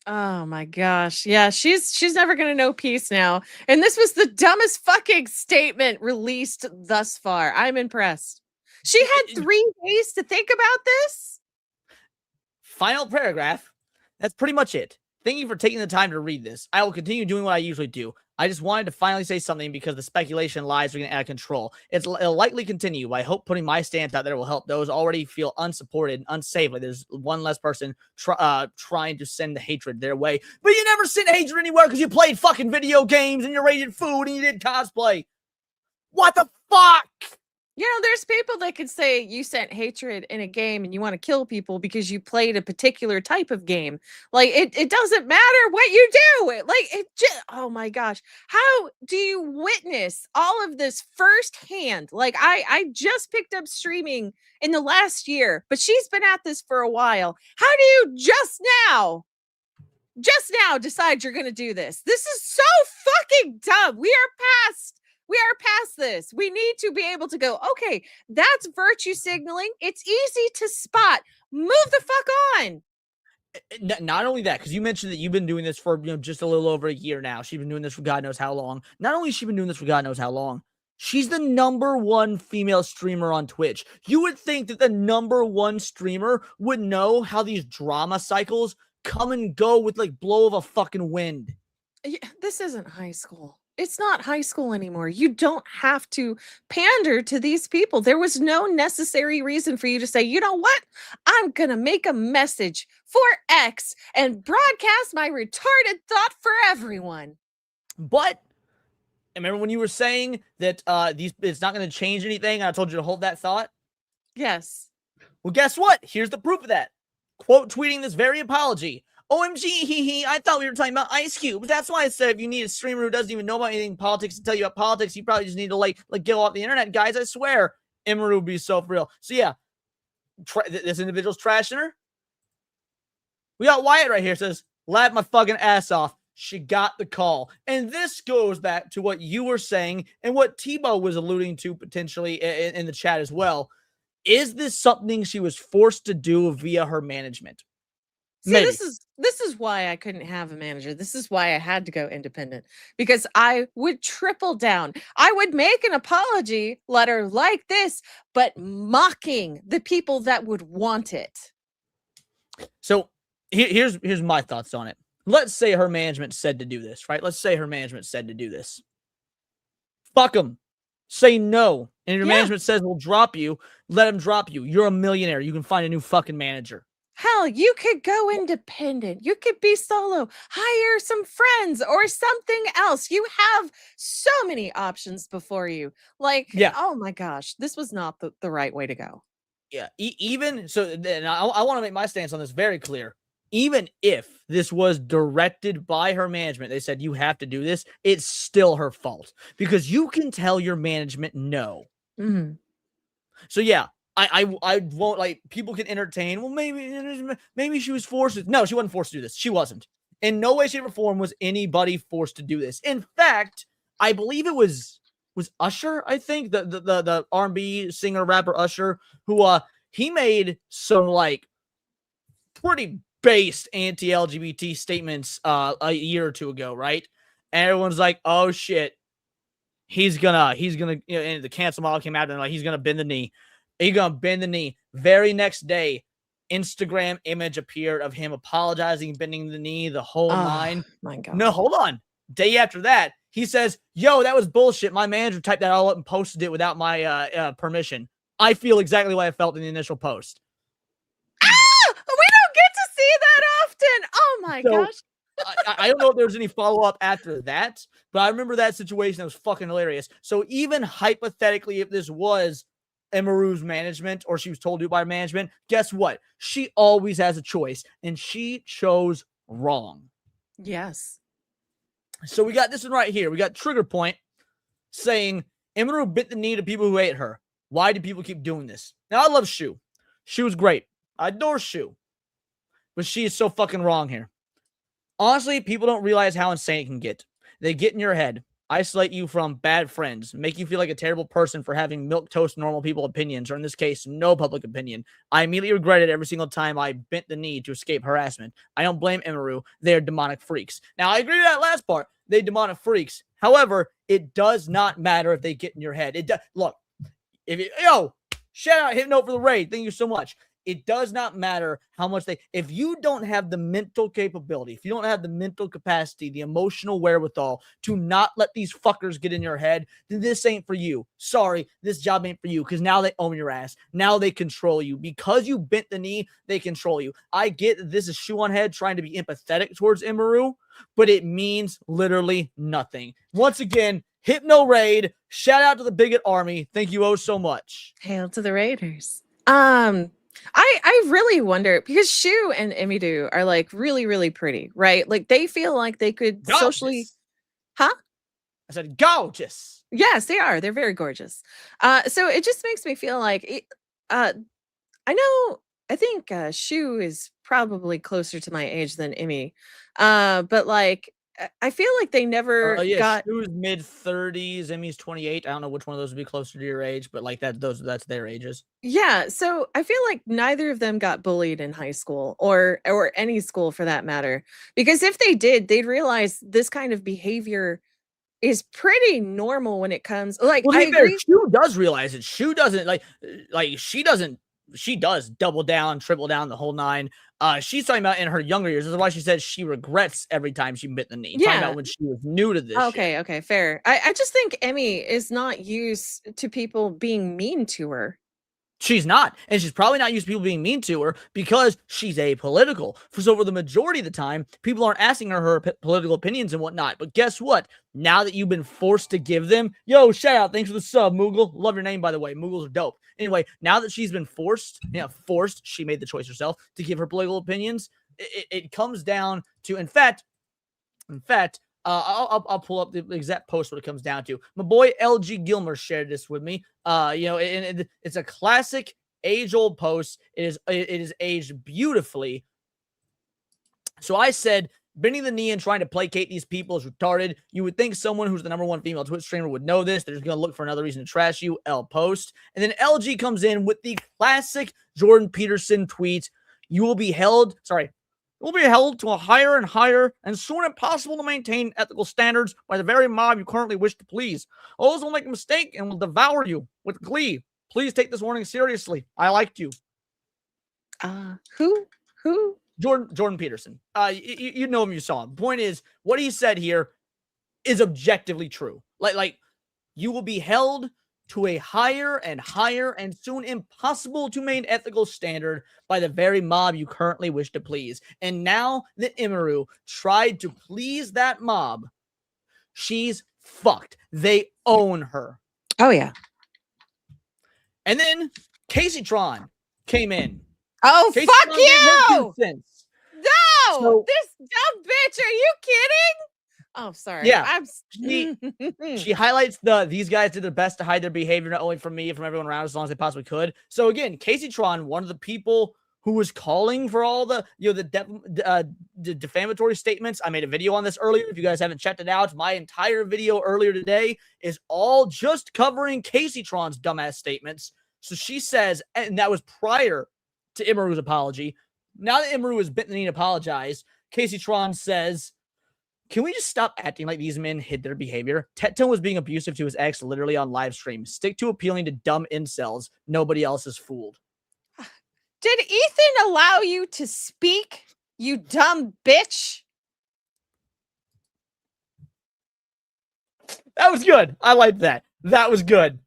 C: Oh my gosh. Yeah, she's never gonna know peace now. And this was the dumbest fucking statement released thus far. I'm impressed. She had 3 days to think about this.
B: Final paragraph. That's pretty much it. Thank you for taking the time to read this. I will continue doing what I usually do. I just wanted to finally say something because the speculation lies are getting out of control. It'll likely continue. I hope putting my stance out there will help those already feel unsupported and unsafe. Like there's one less person trying to send the hatred their way. But you never sent hatred anywhere because you played fucking video games and you raided food and you did cosplay. What the fuck?
C: You know, there's people that could say you sent hatred in a game and you want to kill people because you played a particular type of game. Like, it doesn't matter what you do. Oh my gosh. How do you witness all of this firsthand? Like, I just picked up streaming in the last year, but she's been at this for a while. How do you just now decide you're going to do this? This is so fucking dumb. We are past We are past this. We need to be able to go, okay, that's virtue signaling. It's easy to spot. Move the fuck on.
B: Not only that, because you mentioned that you've been doing this for just a little over a year now. She's been doing this for God knows how long. Not only has she been doing this for God knows how long, she's the #1 female streamer on Twitch. You would think that the #1 streamer would know how these drama cycles come and go with like blow of a fucking wind.
C: This isn't high school. It's not high school anymore. You don't have to pander to these people. There was no necessary reason for you to say, you know what? I'm going to make a message for X and broadcast my retarded thought for everyone.
B: But remember when you were saying that it's not going to change anything? I told you to hold that thought.
C: Yes.
B: Well, guess what? Here's the proof of that. Quote tweeting this very apology. OMG, hee hee, I thought we were talking about Ice Cube. That's why I said if you need a streamer who doesn't even know about anything politics to tell you about politics, you probably just need to like get off the internet. Guys, I swear, Emiru would be so for real. So yeah, this individual's trashing her. We got Wyatt right here, says, laugh my fucking ass off. She got the call. And this goes back to what you were saying and what Tebow was alluding to potentially in the chat as well. Is this something she was forced to do via her management?
C: See, this is why I couldn't have a manager. This is why I had to go independent, because I would triple down. I would make an apology letter like this, but mocking the people that would want it.
B: So here's my thoughts on it. Let's say her management said to do this, right? Let's say her management said to do this. Fuck them. Say no. And your management says we'll drop you. Let them drop you. You're a millionaire. You can find a new fucking manager.
C: Hell, you could go independent. You could be solo, hire some friends or something else. You have so many options before you. Like, oh my gosh, this was not the right way to go.
B: Yeah, even so, then I want to make my stance on this very clear. Even if this was directed by her management, they said you have to do this, it's still her fault because you can tell your management no.
C: Mm-hmm.
B: So yeah, I won't, like, people can entertain. Well, maybe she was forced to. No, she wasn't forced to do this. She wasn't. In no way, shape, or form was anybody forced to do this. In fact, I believe it was Usher, I think, the R&B singer rapper Usher, who he made some like pretty based anti-LGBT statements a year or two ago, right? And everyone's like, oh shit, he's gonna, you know, and the cancel model came out and like he's gonna bend the knee. He's gonna bend the knee. Very next day, Instagram image appeared of him apologizing, bending the knee, the whole nine.
C: My God.
B: No, hold on. Day after that, he says, yo, that was bullshit. My manager typed that all up and posted it without my permission. I feel exactly what I felt in the initial post.
C: We don't get to see that often. Oh my gosh.
B: I don't know if there was any follow-up after that, but I remember that situation. That was fucking hilarious. So even hypothetically, if this was Emiru's management or she was told to by management, guess what? She always has a choice, and she chose wrong.
C: Yes.
B: So we got this one right here. We got Trigger Point saying Emiru bit the knee to people who hate her. Why do people keep doing this? Now, I love Shu. Shu was great. I adore Shu. But she is so fucking wrong here. Honestly, people don't realize how insane it can get. They get in your head, isolate you from bad friends, make you feel like a terrible person for having milquetoast normal people opinions, or in this case, no public opinion. I immediately regret it every single time I bent the knee to escape harassment. I don't blame Emiru. They're demonic freaks. Now, I agree with that last part. They demonic freaks. However, it does not matter if they get in your head. Look, shout out Hypno for the raid. Thank you so much. It does not matter how much if you don't have the mental capability, if you don't have the mental capacity, the emotional wherewithal to not let these fuckers get in your head, then this ain't for you. Sorry, this job ain't for you, because now they own your ass. Now they control you. Because you bent the knee, they control you. I get that this is Shoe on Head trying to be empathetic towards Emiru, but it means literally nothing. Once again, Hypno Raid, shout out to the Bigot Army. Thank you oh so much.
C: Hail to the Raiders. I really wonder, because Shu and Emiru are like really, really pretty, right? Like they feel like they could socially, huh?
B: I said gorgeous.
C: Yes, they are. They're very gorgeous. So it just makes me feel like I think Shu is probably closer to my age than Emmy. But like I feel like they never
B: Yeah,
C: got.
B: she was mid-30s, Emmy's 28. I don't know which one of those would be closer to your age, but like that's their ages.
C: Yeah, so I feel like neither of them got bullied in high school or any school for that matter. Because if they did, they'd realize this kind of behavior is pretty normal when it comes like
B: Well,
C: I
B: to be fair,
C: agree.
B: Shu does realize it. Shu doesn't she does double down, triple down, the whole nine. She's talking about in her younger years. This is why she says she regrets every time she bit the knee. Talking
C: Yeah.
B: about when she was new to this shit.
C: Okay, fair. I just think Emmy is not used to people being mean to her.
B: She's not. And she's probably not used to people being mean to her because she's apolitical. So for the majority of the time, people aren't asking her political opinions and whatnot. But guess what? Now that you've been forced to give them, yo, shout out. Thanks for the sub, Moogle. Love your name, by the way. Moogles are dope. Anyway, now that she's been forced, she made the choice herself to give her political opinions. It comes down to, in fact, I'll pull up the exact post what it comes down to. My boy LG Gilmer shared this with me. It's a classic age-old post. It is aged beautifully. So I said, bending the knee and trying to placate these people is retarded. You would think someone who's the #1 female Twitch streamer would know this. They're just going to look for another reason to trash you. L post. And then LG comes in with the classic Jordan Peterson tweet. You will be held to a higher and higher and soon impossible to maintain ethical standards by the very mob you currently wish to please. Those will make a mistake and will devour you with glee. Please take this warning seriously. I liked you.
C: Who?
B: Jordan Peterson. You know him, you saw him. Point is, what he said here is objectively true. Like you will be held to a higher and higher and soon impossible to maintain ethical standard by the very mob you currently wish to please. And now that Emiru tried to please that mob, she's fucked. They own her.
C: Oh yeah.
B: And then Casey Tron came in.
C: Oh
B: Casey
C: fuck
B: Tron gave her
C: you!
B: 2 cents.
C: No,
B: So-
C: this dumb bitch. Are you kidding? Oh, sorry.
B: Yeah. She highlights these guys did their best to hide their behavior, not only from me, from everyone around, as long as they possibly could. So again, Casey Tron, one of the people who was calling for all the the defamatory statements. I made a video on this earlier. If you guys haven't checked it out, my entire video earlier today is all just covering Casey Tron's dumbass statements. So she says, and that was prior to Emiru's apology. Now that Emiru has bitten the knee and apologized, Casey Tron says, can we just stop acting like these men hid their behavior? Teton was being abusive to his ex literally on live stream. Stick to appealing to dumb incels. Nobody else is fooled.
C: Did Ethan allow you to speak, you dumb bitch?
B: That was good. I liked that. That was good.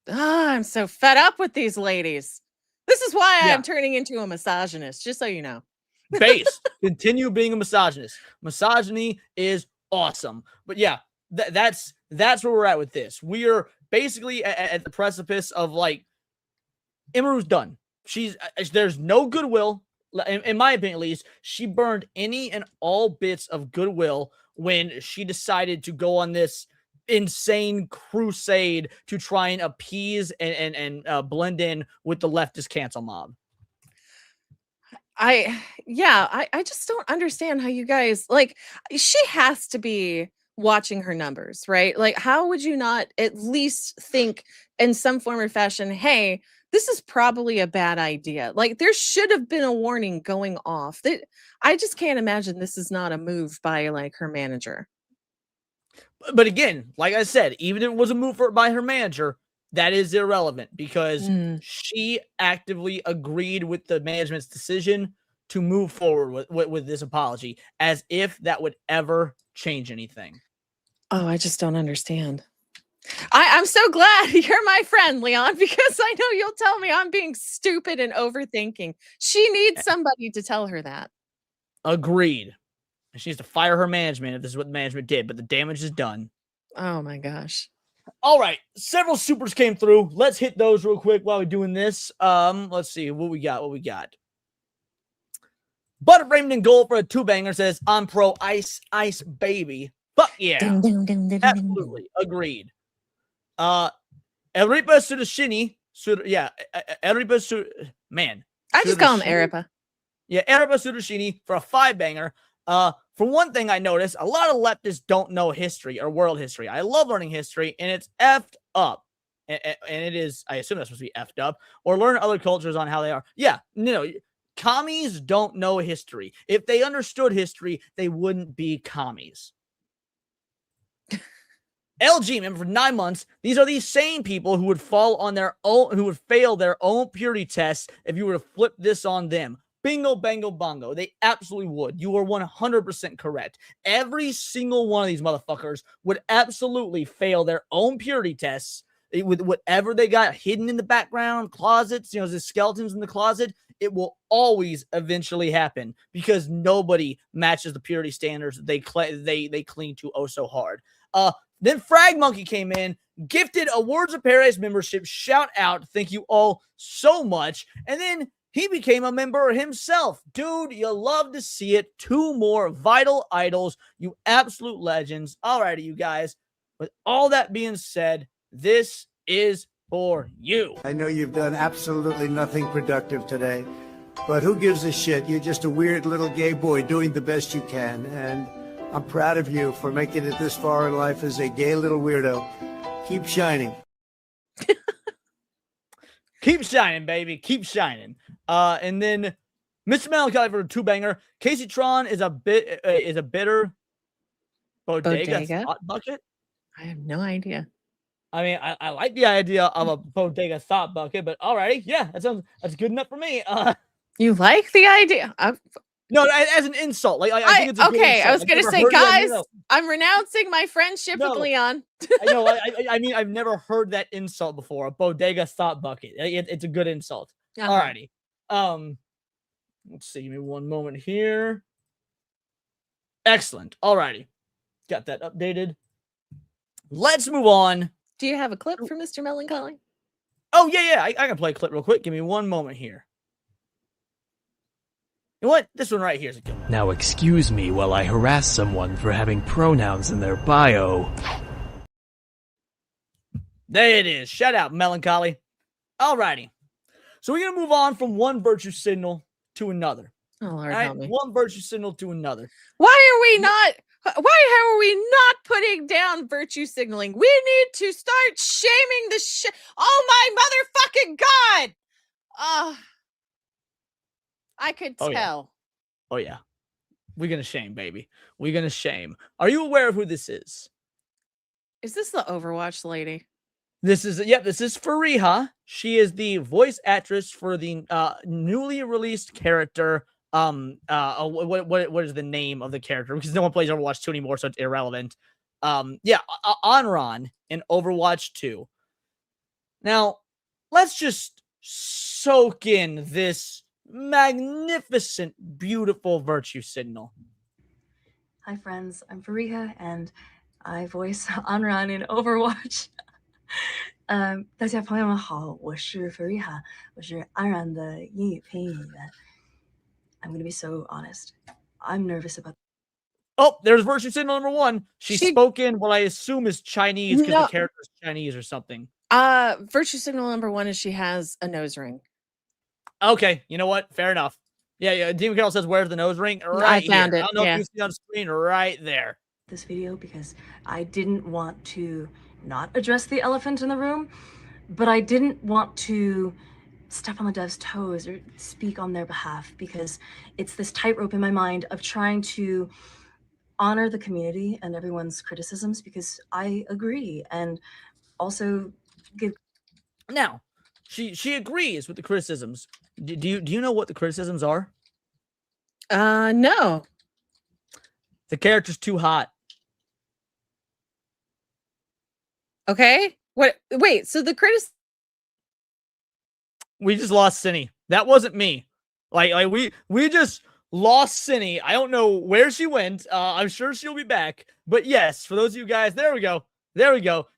C: I'm so fed up with these ladies. This is why
B: Yeah.
C: I'm turning into a misogynist, just so you know.
B: Base. Continue being a misogynist. Misogyny is awesome. But yeah, that's where we're at with this. We are basically at the precipice of like, Emiru's done. There's no goodwill. In my opinion, at least, she burned any and all bits of goodwill when she decided to go on this insane crusade to try and appease and blend in with the leftist cancel mob.
C: I just don't understand how you guys like she has to be watching her numbers, right? Like, how would you not at least think in some form or fashion, hey, this is probably a bad idea. Like, there should have been a warning going off. I just can't imagine this is not a move by like her manager.
B: But again, like I said, even if it was a move by her manager, that is irrelevant because she actively agreed with the management's decision to move forward with this apology, as if that would ever change anything.
C: Oh, I just don't understand. I'm so glad you're my friend, Leon, because I know you'll tell me I'm being stupid and overthinking. She needs somebody to tell her that.
B: Agreed. She needs to fire her management if this is what the management did, but the damage is done.
C: Oh my gosh.
B: All right, several supers came through. Let's hit those real quick while we're doing this. Let's see what we got. Butter framed in gold for a 2-banger says, I'm pro ice baby. Fuck yeah. Absolutely. Agreed. Eripa Sudashini. Man.
C: I just call him Eripa.
B: Yeah, Eripa Sudashini for a 5-banger. For one thing, I noticed a lot of leftists don't know history or world history. I love learning history, and it's effed up. And it is, I assume that's supposed to be effed up, or learn other cultures on how they are. Yeah, no, commies don't know history. If they understood history, they wouldn't be commies. LG, remember, for 9 months, these are these same people who would fall on their own, who would fail their own purity tests if you were to flip this on them. Bingo, bango, bongo. They absolutely would. You are 100% correct. Every single one of these motherfuckers would absolutely fail their own purity tests with whatever they got hidden in the background, closets, the skeletons in the closet. It will always eventually happen because nobody matches the purity standards they cling to oh so hard. Then Frag Monkey came in, gifted a Words of Paradise membership. Shout out. Thank you all so much. And then he became a member himself. Dude, you love to see it. 2 more vital idols. You absolute legends. Alrighty, you guys. With all that being said, this is for you.
H: I know you've done absolutely nothing productive today, but who gives a shit? You're just a weird little gay boy doing the best you can, and I'm proud of you for making it this far in life as a gay little weirdo. Keep shining.
B: Keep shining, baby. Keep shining. And then Mr. Melancholy for a 2-banger. Casey Tron is a bitter bodega thought bucket.
C: I have no idea.
B: I mean, I like the idea of a bodega thought bucket, but alrighty, yeah, that's good enough for me.
C: You like the idea?
B: No, as an insult. Like I think it's a good insult.
C: I was gonna say, guys, I'm renouncing my friendship with Leon.
B: I know. I mean, I've never heard that insult before. A bodega thought bucket. It's a good insult. Alrighty. Let's see. Give me one moment here. Excellent. Alrighty. Got that updated. Let's move on.
C: Do you have a clip for Mr. Melancholy?
B: Oh, yeah. I can play a clip real quick. Give me one moment here. You know what? This one right here is a good one.
I: Now excuse me while I harass someone for having pronouns in their bio.
B: There it is. Shout out, Melancholy. Alrighty. So we're going to move on from one virtue signal to another.
C: Oh, Lord, help me.
B: One virtue signal to another.
C: Why are we not putting down virtue signaling? We need to start shaming the shit. Oh my motherfucking God. I could tell.
B: Oh yeah. We're going to shame, baby. We're going to shame. Are you aware of who this is?
C: Is this the Overwatch lady?
B: This is Fariha. She is the voice actress for the newly released character. What is the name of the character? Because no one plays Overwatch 2 anymore, so it's irrelevant. Onran in Overwatch 2. Now, let's just soak in this magnificent, beautiful virtue signal.
J: Hi friends, I'm Fariha and I voice Onran in Overwatch. 大家朋友们好，我是 Fariha， 我是安然的英语配音演员。I'm gonna be so honest. I'm nervous about.
B: Oh, there's virtue signal number 1. She spoke in what I assume is Chinese because the character is Chinese or something.
C: Virtue signal number 1 is she has a nose ring.
B: Okay, you know what? Fair enough. Yeah. Demon Carol says, "Where's the nose ring?" Right
C: I found
B: here.
C: it.
B: I don't know if you see on screen right there.
J: This video because I didn't want to not address the elephant in the room, but I didn't want to step on the devs' toes or speak on their behalf because it's this tightrope in my mind of trying to honor the community and everyone's criticisms because I agree and also give.
B: Now, she agrees with the criticisms. Do you know what the criticisms are?
C: No.
B: The character's too hot.
C: Okay. What? Wait. So the
B: We just lost Cinny. That wasn't me. Like we just lost Cinny. I don't know where she went. I'm sure she'll be back. But yes, for those of you guys, there we go.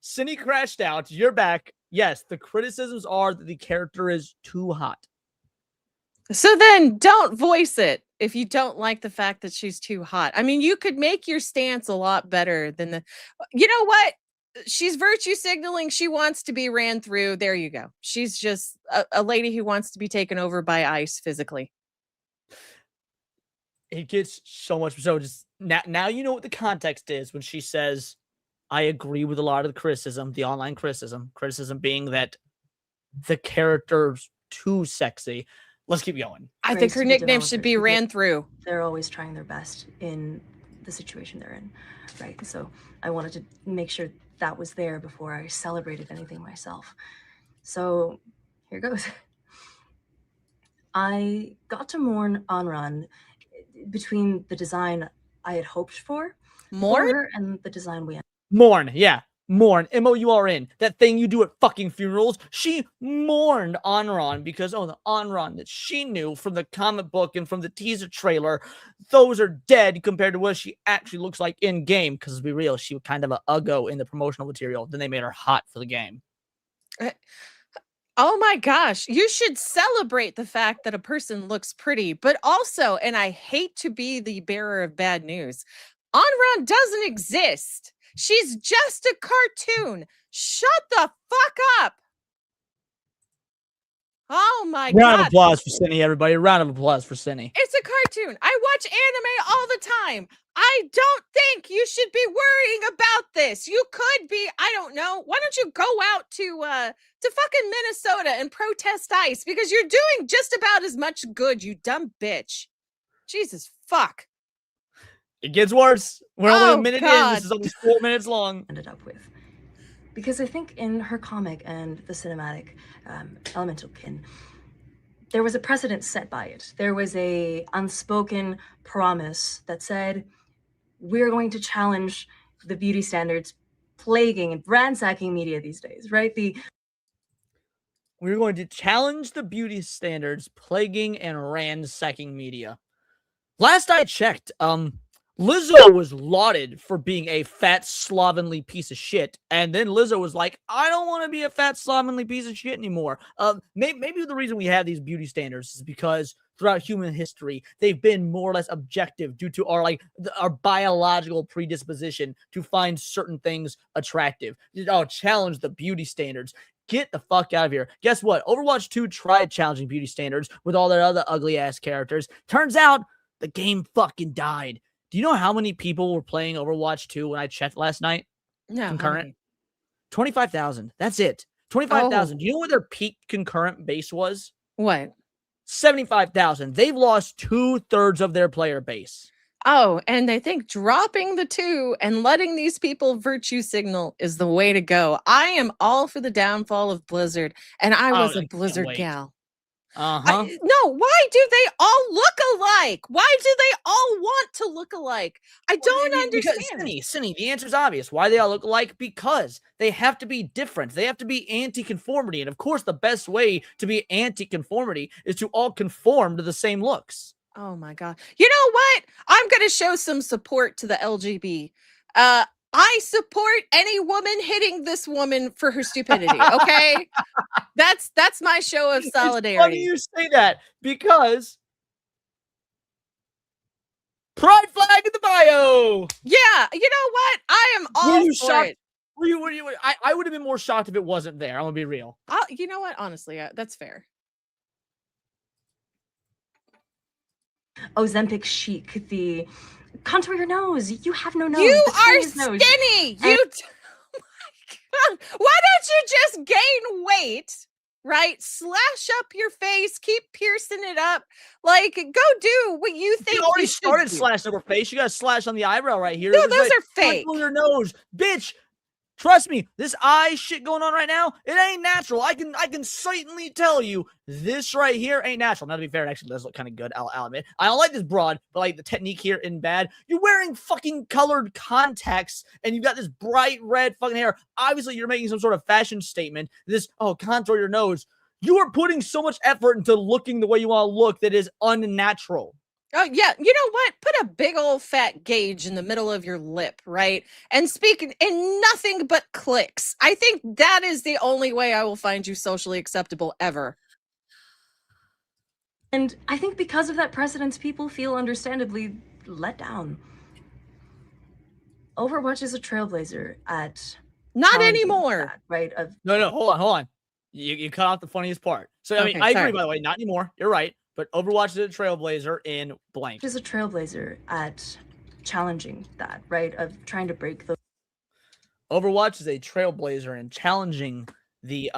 B: Cinny crashed out. You're back. Yes, the criticisms are that the character is too hot.
C: So then don't voice it if you don't like the fact that she's too hot. I mean, you could make your stance a lot better than the. You know what? She's virtue signaling. She wants to be ran through. There you go. She's just a lady who wants to be taken over by ice physically.
B: it gets so much. So just now you know what the context is when she says, I agree with a lot of the criticism, the online criticism being that the character's too sexy. Let's keep going.
C: I
J: Praise
C: think
J: to
C: her
J: the
C: nickname should be
J: developers, because
C: ran through.
J: They're always trying their best in the situation they're in, right? So I wanted to make sure that was there before I celebrated anything myself. So here goes. I got to mourn Anran between the design I had hoped for her and the design we
B: Mourn, yeah. Mourn, M-O-U-R-N. That thing you do at fucking funerals. She mourned Anran because, the Anran that she knew from the comic book and from the teaser trailer, those are dead compared to what she actually looks like in game. Because to be real, she was kind of a uggo in the promotional material. Then they made her hot for the game.
C: Oh my gosh, you should celebrate the fact that a person looks pretty, but also, and I hate to be the bearer of bad news, Anran doesn't exist. She's just a cartoon. Shut the fuck up. Oh my God.
B: Round of applause for Cindy, everybody. Round of applause for Cindy.
C: It's a cartoon. I watch anime all the time. I don't think you should be worrying about this. You could be, I don't know. Why don't you go out to fucking Minnesota and protest ICE, because you're doing just about as much good, you dumb bitch. Jesus fuck.
B: It gets worse. We're only a minute in. This is only 4 minutes long.
J: Ended up with. Because I think in her comic and the cinematic Elemental Kin, there was a precedent set by it. There was a unspoken promise that said, we're going to challenge the beauty standards plaguing and ransacking media these days, right?
B: We're going to challenge the beauty standards plaguing and ransacking media. Last I checked, Lizzo was lauded for being a fat, slovenly piece of shit. And then Lizzo was like, I don't want to be a fat, slovenly piece of shit anymore. Maybe the reason we have these beauty standards is because throughout human history, they've been more or less objective due to our biological predisposition to find certain things attractive. Challenge the beauty standards. Get the fuck out of here. Guess what? Overwatch 2 tried challenging beauty standards with all their other ugly-ass characters. Turns out, the game fucking died. Do you know how many people were playing Overwatch 2 when I checked last night?
C: No.
B: Concurrent? 25,000. That's it. 25,000. Do you know what their peak concurrent base was?
C: What?
B: 75,000. They've lost 2/3 of their player base.
C: Oh, and they think dropping the 2 and letting these people virtue signal is the way to go. I am all for the downfall of Blizzard, and I was a Blizzard gal. No, why do they all look alike? Why do they all want to look alike? I don't understand.
B: Cindy, the answer is obvious. Why they all look alike? Because they have to be different. They have to be anti-conformity. And of course, the best way to be anti-conformity is to all conform to the same looks.
C: Oh my God. You know what? I'm going to show some support to the LGB. I support any woman hitting this woman for her stupidity. Okay. That's my show of solidarity.
B: It's funny you say that because pride flag in the bio.
C: Yeah. You know what? I am all for it.
B: I would have been more shocked if it wasn't there. I'm gonna be real.
C: You know what? Honestly, that's fair.
J: Ozempic chic, the contour your nose. You have no nose.
C: You are skinny. Oh my God. Why don't you just gain weight, right? Slash up your face, keep piercing it up. Like, go do what you think.
B: You already started slashing up her face. You got a slash on the eyebrow right here.
C: No, those are fake.
B: On your nose, bitch. Trust me, this eye shit going on right now, it ain't natural. I can certainly tell you this right here ain't natural. Now, to be fair, it actually does look kind of good, I'll admit. I don't like this broad, but like the technique here isn't bad. You're wearing fucking colored contacts, and you've got this bright red fucking hair. Obviously, you're making some sort of fashion statement. This, contour your nose. You are putting so much effort into looking the way you want to look that is unnatural.
C: Oh, yeah. You know what? Put a big old fat gauge in the middle of your lip, right? And speak in nothing but clicks. I think that is the only way I will find you socially acceptable ever.
J: And I think because of that precedence, people feel understandably let down. Overwatch is a trailblazer at...
C: Not anymore.
J: That, right?
B: No, hold on. You cut out the funniest part. So, I mean, I agree, by the way, not anymore. You're right. but Overwatch is a trailblazer in blank.
J: Is a trailblazer at challenging that, right? Of trying to break those.
B: Overwatch is a trailblazer in challenging the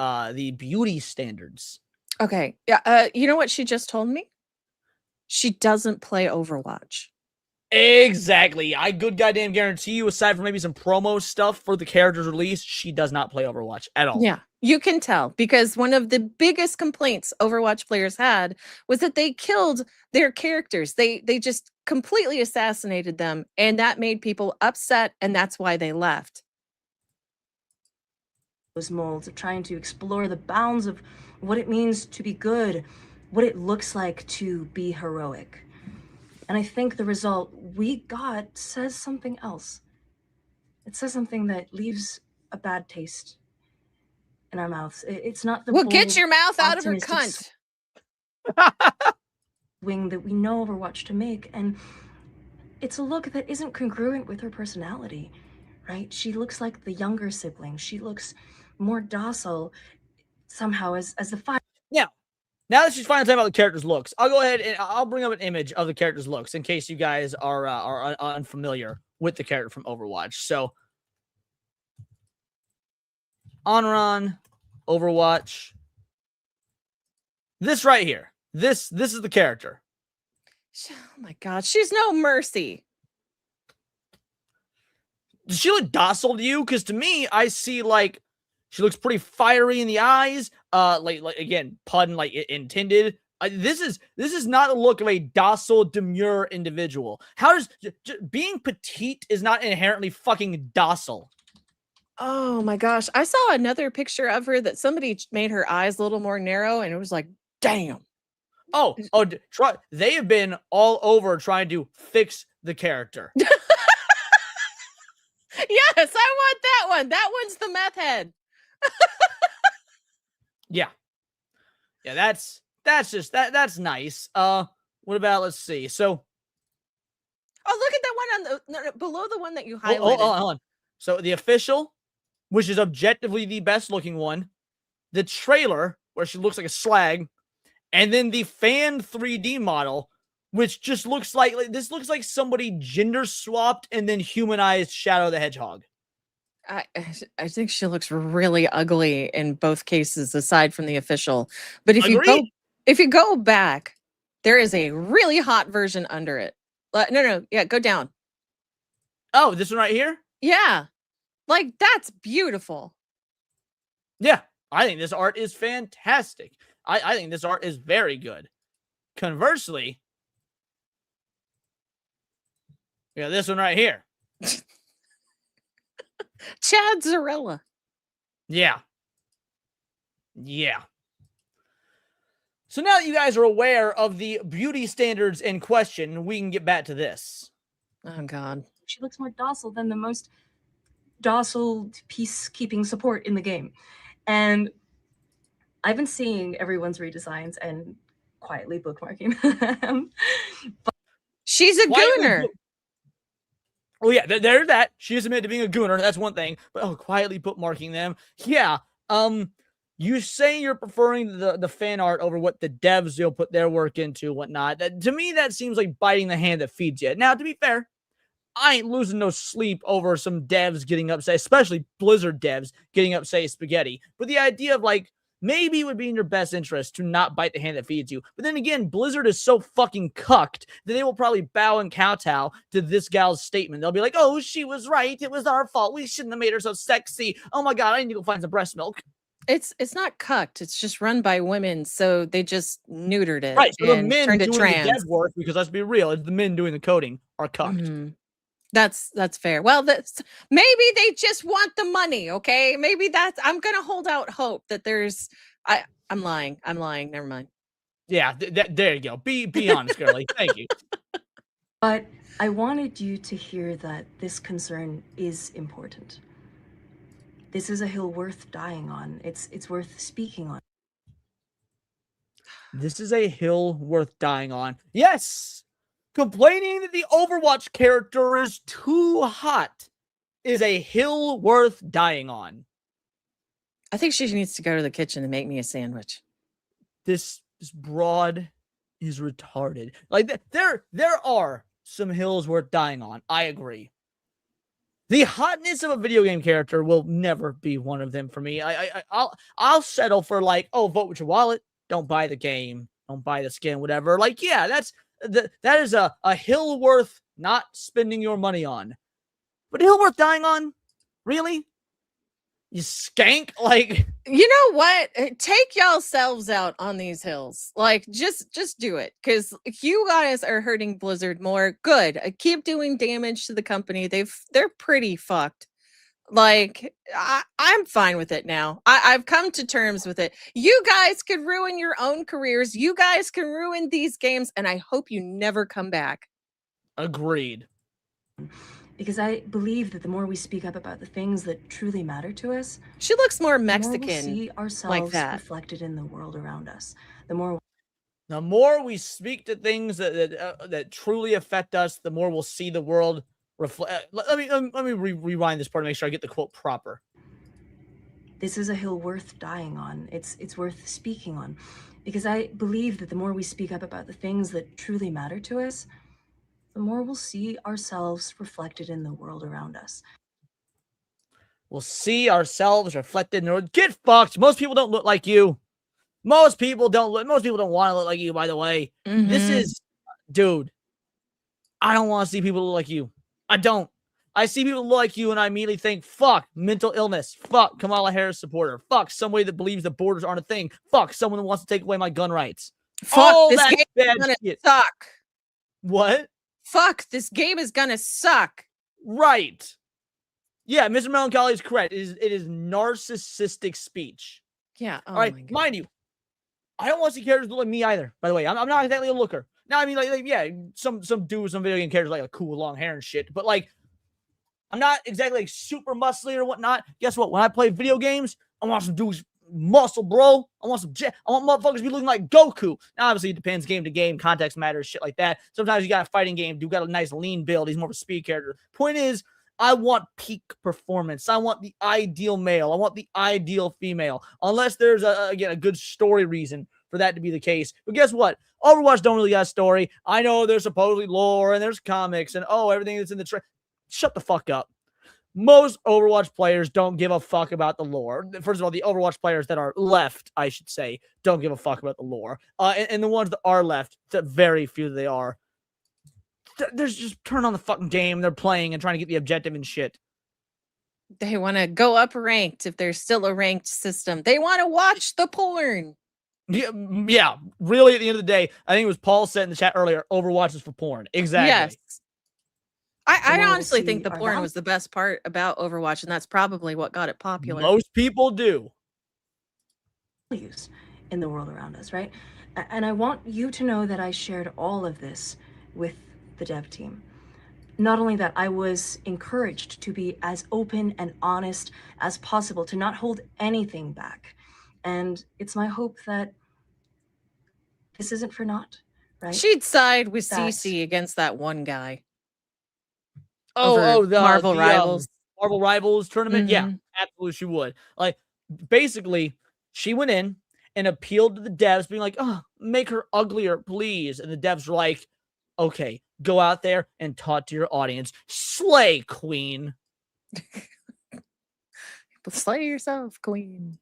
B: beauty standards.
C: Okay. Yeah. You know what she just told me? She doesn't play Overwatch.
B: Exactly. I good goddamn guarantee you, aside from maybe some promo stuff for the character's release, she does not play Overwatch at all.
C: Yeah, you can tell because one of the biggest complaints Overwatch players had was that they killed their characters. They just completely assassinated them, and that made people upset, and that's why they left.
J: Those molds of trying to explore the bounds of what it means to be good, what it looks like to be heroic. And I think the result we got says something else. It says something that leaves a bad taste in our mouths. It's not the
C: Well, get
J: bold,
C: your mouth out of her
J: optimistic
C: cunt.
J: Wing that we know Overwatch to make, and it's a look that isn't congruent with her personality, right? She looks like the younger sibling. She looks more docile somehow as the fire.
B: Now that she's finally talking about the character's looks, I'll go ahead and I'll bring up an image of the character's looks in case you guys are unfamiliar with the character from Overwatch. So, Honoron, Overwatch. This right here. This is the character.
C: Oh my god, she's no mercy.
B: Does she look docile to you? Because to me, I see like she looks pretty fiery in the eyes. Like again, pun like intended. This is not a look of a docile, demure individual. How does being petite is not inherently fucking docile?
C: Oh my gosh, I saw another picture of her that somebody made her eyes a little more narrow, and it was like, damn.
B: Try. They have been all over trying to fix the character.
C: Yes, I want that one. That one's the meth head.
B: Yeah, that's just that's nice. What about, let's see. So,
C: oh, look at that one on the below the one that you highlighted.
B: hold on. So the official, which is objectively the best looking one, the trailer where she looks like a slag, and then the fan 3D model, which just looks like this looks like somebody gender swapped and then humanized Shadow the Hedgehog.
C: I think she looks really ugly in both cases, aside from the official. But if you go back, there is a really hot version under it. No, yeah, go down.
B: Oh, this one right here?
C: Yeah, like that's beautiful.
B: Yeah, I think this art is fantastic. I think this art is very good. Conversely, yeah, this one right here.
C: Chad Zarella.
B: Yeah. So now that you guys are aware of the beauty standards in question, we can get back to this.
C: Oh, God.
J: She looks more docile than the most docile peacekeeping support in the game. And I've been seeing everyone's redesigns and quietly bookmarking them.
C: She's a gooner.
B: Oh yeah, there's that. She is admitted to being a gooner. That's one thing. But quietly bookmarking them. Yeah. You say you're preferring the fan art over what the devs will put their work into, whatnot. To me, that seems like biting the hand that feeds you. Now, to be fair, I ain't losing no sleep over some devs getting upset, especially Blizzard devs getting upset spaghetti. But the idea of like, maybe it would be in your best interest to not bite the hand that feeds you. But then again, Blizzard is so fucking cucked that they will probably bow and kowtow to this gal's statement. They'll be like, oh, she was right. It was our fault. We shouldn't have made her so sexy. Oh my God, I need to go find some breast milk.
C: It's not cucked. It's just run by women, so they just neutered it.
B: Right, so the men
C: turned
B: doing
C: it trans.
B: the dev work, because let's be real, it's the men doing the coding are cucked.
C: Mm-hmm. That's fair. Well, maybe they just want the money, okay? Maybe I'm gonna hold out hope that there's. I'm lying. Never mind.
B: Yeah, there you go. Be honest, girlie. Thank you.
J: But I wanted you to hear that this concern is important. This is a hill worth dying on. It's worth speaking on.
B: This is a hill worth dying on. Yes! Complaining that the Overwatch character is too hot is a hill worth dying on.
C: I think she needs to go to the kitchen and make me a sandwich.
B: This broad is retarded. Like there are some hills worth dying on. I agree. The hotness of a video game character will never be one of them for me. I'll settle for like, oh, vote with your wallet. Don't buy the game. Don't buy the skin, whatever. Like, yeah, that is a hill worth not spending your money on. But a hill worth dying on? Really? You skank? Like,
C: you know what? Take y'allselves out on these hills. Like, just do it, because you guys are hurting Blizzard more. Good. Keep doing damage to the company. They're pretty fucked. Like, I'm fine with it now. I've come to terms with it. You guys could ruin your own careers. You guys can ruin these games, and I hope you never come back.
B: Agreed.
J: Because I believe that the more we speak up about the things that truly matter to us,
C: she looks more Mexican,
J: the more we'll see ourselves
C: like that
J: reflected in the world around us. The more
B: we speak to things that truly affect us, the more we'll see the world reflect. Let me rewind this part to make sure I get the quote proper.
J: This is a hill worth dying on. It's worth speaking on, because I believe that the more we speak up about the things that truly matter to us, the more we'll see ourselves reflected in the world around us.
B: We'll see ourselves reflected in the world. Get fucked. Most people don't look like you. Most people don't want to look like you, by the way. This is, dude, I don't want to see people look like you. I don't. I see people look like you and I immediately think, fuck, mental illness. Fuck, Kamala Harris supporter. Fuck, somebody that believes that borders aren't a thing. Fuck, someone that wants to take away my gun rights.
C: Fuck,
B: all
C: this
B: that
C: game
B: bad
C: is gonna
B: shit.
C: suck.
B: What?
C: Fuck, this game is gonna suck.
B: Right. Yeah, Mr. Melancholy is correct. It is narcissistic speech.
C: Yeah. Oh,
B: all right, mind you, I don't want to see characters look like me either. By the way, I'm not exactly a looker. Now, I mean, like yeah, some dude with some video game characters like a cool long hair and shit. But like, I'm not exactly like super muscly or whatnot. Guess what? When I play video games, I want some dudes muscle, bro. I want motherfuckers to be looking like Goku. Now, obviously, it depends game to game, context matters, shit like that. Sometimes you got a fighting game, dude got a nice lean build. He's more of a speed character. Point is, I want peak performance. I want the ideal male. I want the ideal female. Unless there's a good story reason for that to be the case. But guess what? Overwatch don't really got a story. I know there's supposedly lore and there's comics and everything that's in the shut the fuck up. Most Overwatch players don't give a fuck about the lore. First of all, the Overwatch players that are left, I should say, don't give a fuck about the lore. And the ones that are left, that very few they are, there's just turn on the fucking game. They're playing and trying to get the objective and shit.
C: They want to go up ranked if there's still a ranked system. They want to watch the porn.
B: Yeah. Really, at the end of the day, I think it was Paul said in the chat earlier, Overwatch is for porn. Exactly.
C: Yes. I honestly think the porn was the best part about Overwatch, and that's probably what got it popular.
B: Most people do.
J: In the world around us, right? And I want you to know that I shared all of this with the dev team. Not only that, I was encouraged to be as open and honest as possible, to not hold anything back. And it's my hope that this isn't for naught, right?
C: She'd side with CC against that one guy.
B: The
C: Marvel Rivals.
B: Marvel Rivals tournament? Yeah, absolutely she would. Like, basically, she went in and appealed to the devs, being like, oh, make her uglier, please. And the devs were like, okay, go out there and talk to your audience. Slay, queen.
C: Slay yourself, queen.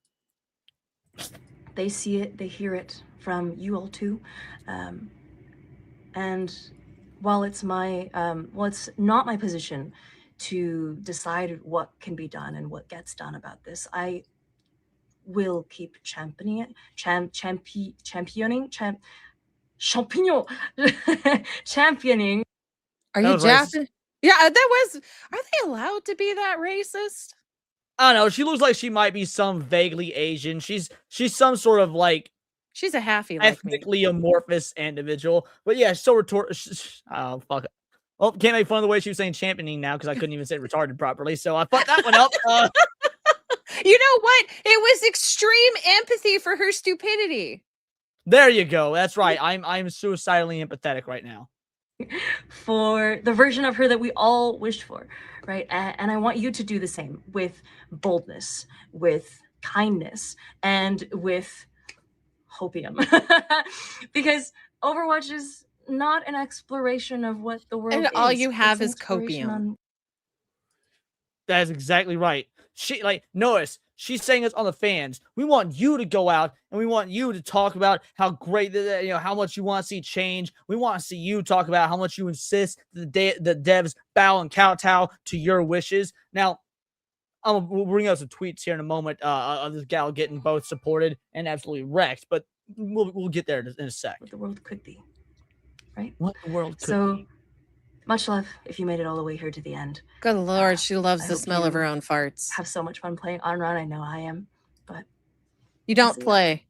J: They see it, they hear it from you all too. And while it's it's not my position to decide what can be done and what gets done about this, I will keep championing it, championing.
C: Are you Japanese? Yeah, that was. Are they allowed to be that racist?
B: I don't know. She looks like she might be some vaguely Asian. She's some sort of like.
C: She's a halfie,
B: ethnically amorphous individual. But yeah, so oh, fuck it. Well, can't make fun of the way she was saying championing now because I couldn't even say retarded properly. So I fucked that one up.
C: You know what? It was extreme empathy for her stupidity.
B: There you go. That's right. I'm suicidally empathetic right now.
J: For the version of her that we all wished for, right? And I want you to do the same with boldness, with kindness, and with hopium. Because Overwatch is not an exploration of what the world
C: And
J: is.
C: all you have
J: It's an
C: is
J: exploration
C: copium.
J: on-
B: That is exactly right. She notice she's saying this on the fans. We want you to go out and we want you to talk about how great how much you want to see change. We want to see you talk about how much you insist that the devs bow and kowtow to your wishes. Now, we'll bring out some tweets here in a moment of this gal getting both supported and absolutely wrecked, but we'll get there in a sec.
J: What the world could be, right?
B: What the world could
J: So,
B: be.
J: much love if you made it all the way here to the end.
C: Good Lord, she loves
J: I
C: the
J: hope
C: smell of
J: you
C: her own farts.
J: Have so much fun playing on Run. I know I am, but
C: You don't
J: see ya.
C: play.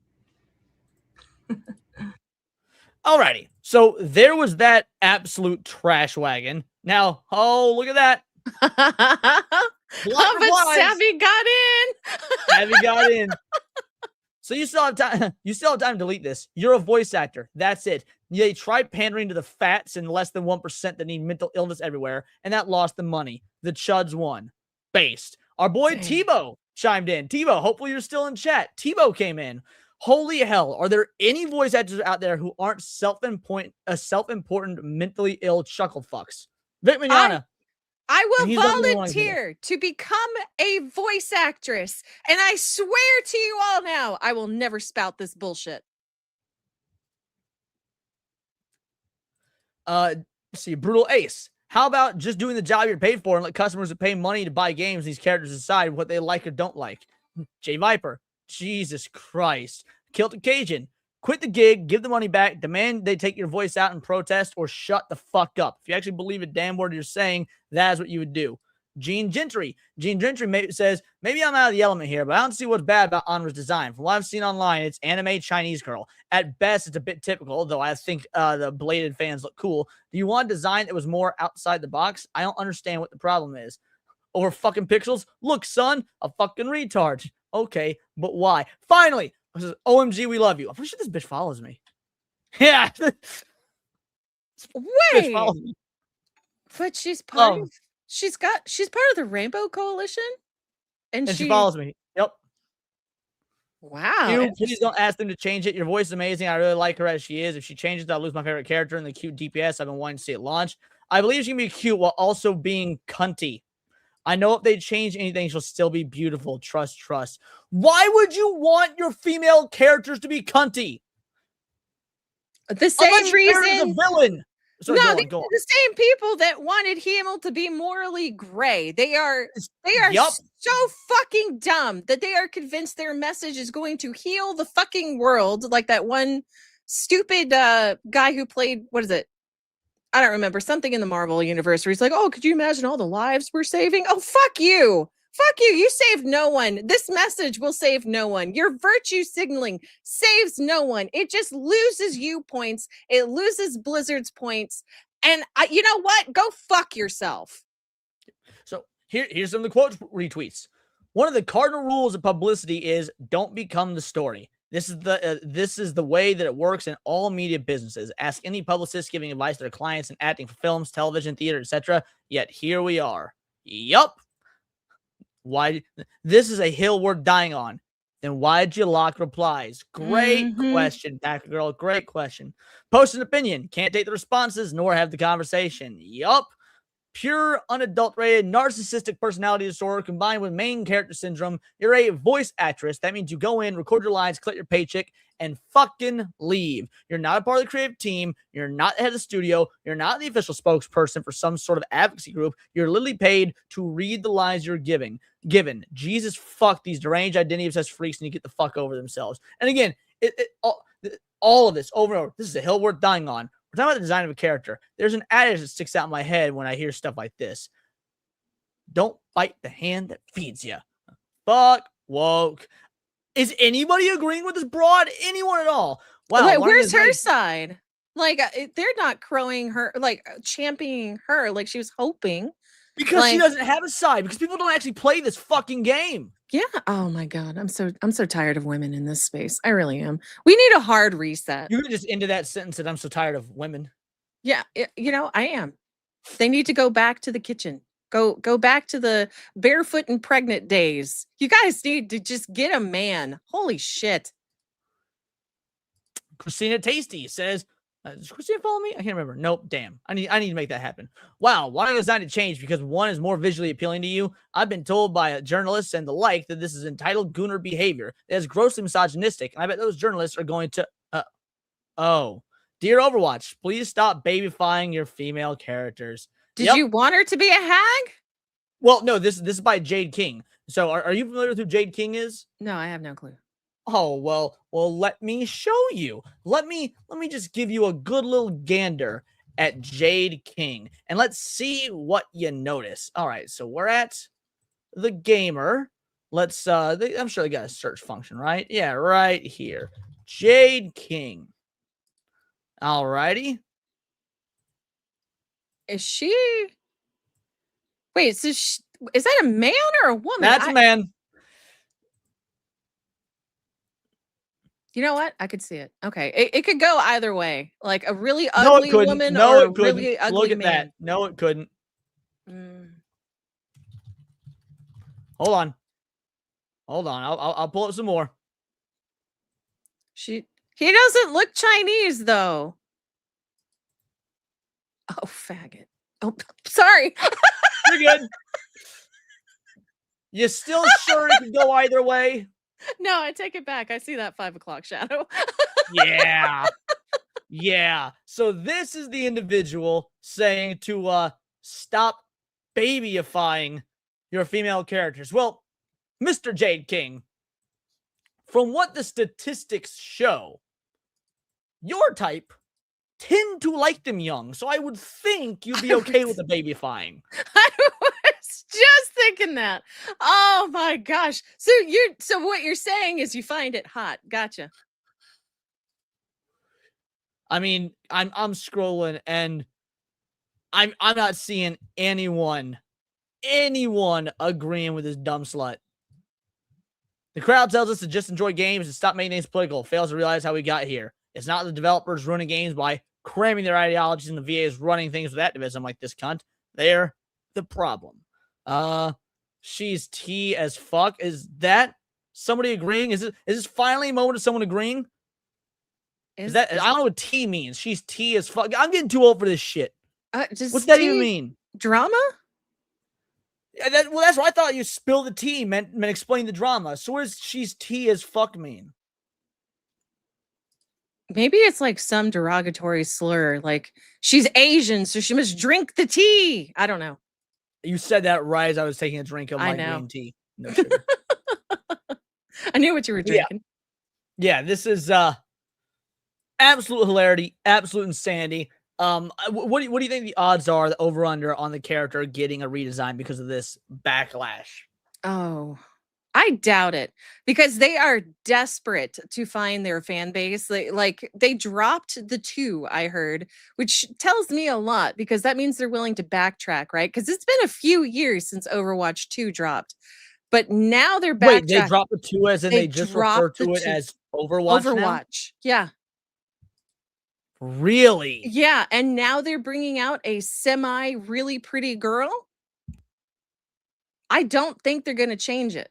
B: Alrighty, so there was that absolute trash wagon. Now, oh, look at that.
C: Oh, but Savvy got in.
B: Savvy got in. So you still have time. You still have time to delete this. You're a voice actor. That's it. They tried pandering to the fats and less than 1% that need mental illness everywhere, and that lost them money. The chuds won. Based. Our boy
C: Dang.
B: Tebow chimed in. Tebow, hopefully you're still in chat. Tebow came in. Holy hell, are there any voice actors out there who aren't self-important, mentally ill chuckle fucks? Vic Mignogna.
C: I will
B: And he's the only one here.
C: volunteer to become a voice actress. And I swear to you all now, I will never spout this bullshit.
B: Let's see, Brutal Ace. How about just doing the job you're paid for and let customers that pay money to buy games, these characters decide what they like or don't like? J Viper. Jesus Christ. Kilt Cajun. Quit the gig, give the money back, demand they take your voice out in protest, or shut the fuck up. If you actually believe a damn word you're saying, that is what you would do. Gene Gentry. Gene Gentry says, maybe I'm out of the element here, but I don't see what's bad about Anra's design. From what I've seen online, it's anime Chinese girl. At best, it's a bit typical, though I think the bladed fans look cool. Do you want a design that was more outside the box? I don't understand what the problem is. Over fucking pixels? Look, son, a fucking retard. Okay, but why? Finally, this is OMG, we love you. I'm pretty sure this bitch follows me. Yeah.
C: Wait,
B: follows me.
C: but she's part
B: Oh.
C: of she's part of the Rainbow Coalition, and
B: And she follows me. Yep.
C: Wow.
B: You, please don't ask them to change it. Your voice is amazing. I really like her as she is. If she changes it, I'll lose my favorite character in the cute DPS. I've been wanting to see it launch. I believe she can be cute while also being cunty. I know if they change anything, she'll still be beautiful. Trust. Why would you want your female characters to be cunty?
C: The same reason.
B: A villain. Sorry,
C: No,
B: go on.
C: the same people that wanted Hamill to be morally gray. They are
B: Yup.
C: so fucking dumb that they are convinced their message is going to heal the fucking world. Like that one stupid guy who played, what is it? I don't remember, something in the Marvel universe where he's like, oh, could you imagine all the lives we're saving? Oh, fuck you. Fuck you. You saved no one. This message will save no one. Your virtue signaling saves no one. It just loses you points. It loses Blizzard's points. And you know what? Go fuck yourself.
B: So here's some of the quote retweets. One of the cardinal rules of publicity is don't become the story. This is the way that it works in all media businesses. Ask any publicist giving advice to their clients and acting for films, television, theater, etc. Yet here we are. Yup. Why? This is a hill we're dying on. Then why'd you lock replies? Great question, Packer Girl. Great question. Post an opinion. Can't take the responses nor have the conversation. Yup. Pure, unadulterated, narcissistic personality disorder combined with main character syndrome. You're a voice actress. That means you go in, record your lines, collect your paycheck, and fucking leave. You're not a part of the creative team. You're not the head of the studio. You're not the official spokesperson for some sort of advocacy group. You're literally paid to read the lines you're given. Jesus, fuck, these deranged identity-obsessed freaks need to get the fuck over themselves. And again, all of this over and over. This is a hill worth dying on. We're talking about the design of a character. There's an adage that sticks out in my head when I hear stuff like this. Don't bite the hand that feeds you. Fuck woke. Is anybody agreeing with this broad? Anyone at all? Wow.
C: Wait, where's her side? Like, they're not crowing her, like championing her like she was hoping.
B: Because she doesn't have a side. Because people don't actually play this fucking game.
C: Yeah. Oh my God. I'm so tired of women in this space. I really am. We need a hard reset.
B: You could just end that sentence that I'm so tired of women.
C: Yeah. I am. They need to go back to the kitchen. Go back to the barefoot and pregnant days. You guys need to just get a man. Holy shit.
B: Christina Tasty says, Does Christina follow me? I can't remember. Nope. Damn. I need to make that happen. Wow. Why is that to change? Because one is more visually appealing to you. I've been told by journalists and the like that this is entitled gooner behavior. That is grossly misogynistic. And I bet those journalists are going to. Oh, dear Overwatch, please stop babyfying your female characters.
C: Did you want her to be a hag?
B: Well, no. This is by Jade King. So are you familiar with who Jade King is?
C: No, I have no clue.
B: Oh, well, let me show you. Let me just give you a good little gander at Jade King, and let's see what you notice. All right, so we're at the gamer. Let's I'm sure they got a search function, right? Yeah, right here. Jade King. All righty.
C: Is she? Wait, so is that a man or a woman?
B: That's a man.
C: You know what? I could see it. Okay. It could go either way. Like a really ugly woman or a really ugly
B: Look at
C: man.
B: that. No, it couldn't. Hold on. I'll pull up some more.
C: He doesn't look Chinese though. Oh, faggot. Oh, sorry.
B: You're good. You still sure it can go either way?
C: No, I take it back. I see that 5 o'clock shadow.
B: Yeah. Yeah. So this is the individual saying to stop babyifying your female characters. Well, Mr. Jade King, from what the statistics show, your type tend to like them young. So I would think you'd be okay with the babyifying.
C: I was just thinking that. Oh my gosh. So what you're saying is you find it hot. Gotcha.
B: I mean, I'm scrolling and I'm not seeing anyone agreeing with this dumb slut. The crowd tells us to just enjoy games and stop making things political. Fails to realize how we got here. It's not the developers ruining games by cramming their ideologies and the VAs running things with activism like this cunt. They're the problem. She's T as fuck. Is that somebody agreeing? Is this finally a moment of someone agreeing? I don't know what T means. She's T as fuck. I'm getting too old for this shit. What's that even mean?
C: Drama?
B: That's what I thought. You spill the tea meant explain the drama. So what does she's T as fuck mean?
C: Maybe it's like some derogatory slur, like she's Asian, so she must drink the tea. I don't know.
B: You said that right as I was taking a drink of my green tea. No sugar.
C: I knew what you were drinking.
B: Yeah, this is absolute hilarity, absolute insanity. What do you think the odds are, the over under on the character getting a redesign because of this backlash?
C: Oh, I doubt it, because they are desperate to find their fan base. They dropped the 2, I heard, which tells me a lot, because that means they're willing to backtrack, right? Because it's been a few years since Overwatch 2 dropped, but now they're backtracking.
B: Wait, they dropped the 2 as in they just refer to it as Overwatch now?
C: Yeah.
B: Really?
C: Yeah, and now they're bringing out a semi really pretty girl. I don't think they're going to change it.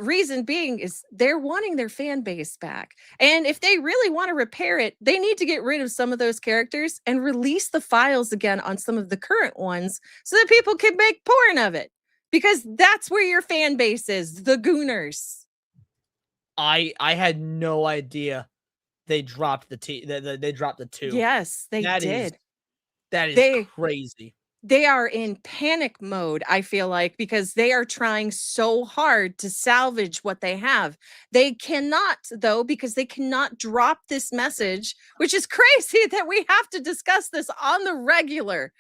C: Reason being is they're wanting their fan base back. And if they really want to repair it, they need to get rid of some of those characters and release the files again on some of the current ones so that people can make porn of it. Because that's where your fan base is, the Gooners.
B: I had no idea they dropped the they dropped the 2.
C: Yes, they did.
B: That is crazy.
C: They are in panic mode, I feel like, because they are trying so hard to salvage what they have. They cannot, though, because they cannot drop this message, which is crazy that we have to discuss this on the regular.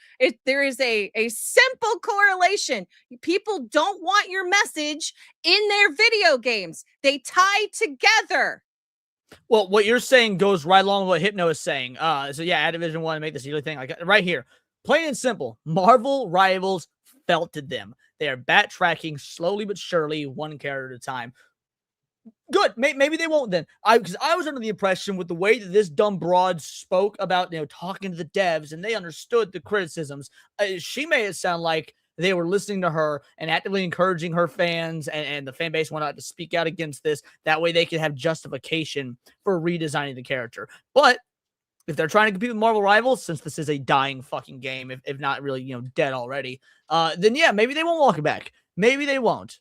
C: There is a simple correlation. People don't want your message in their video games. They tie together.
B: Well, what you're saying goes right along with what Hypno is saying. So yeah, Activision wanted to make this yearly thing like right here. Plain and simple, Marvel rivals felted them. They are backtracking slowly but surely, one character at a time. Good. Maybe they won't then. Because I was under the impression with the way that this dumb broad spoke about, talking to the devs and they understood the criticisms. She made it sound like they were listening to her and actively encouraging her fans, and the fan base wanted to speak out against this. That way they could have justification for redesigning the character. But if they're trying to compete with Marvel Rivals, since this is a dying fucking game, if not really, dead already, then yeah, maybe they won't walk it back. Maybe they won't.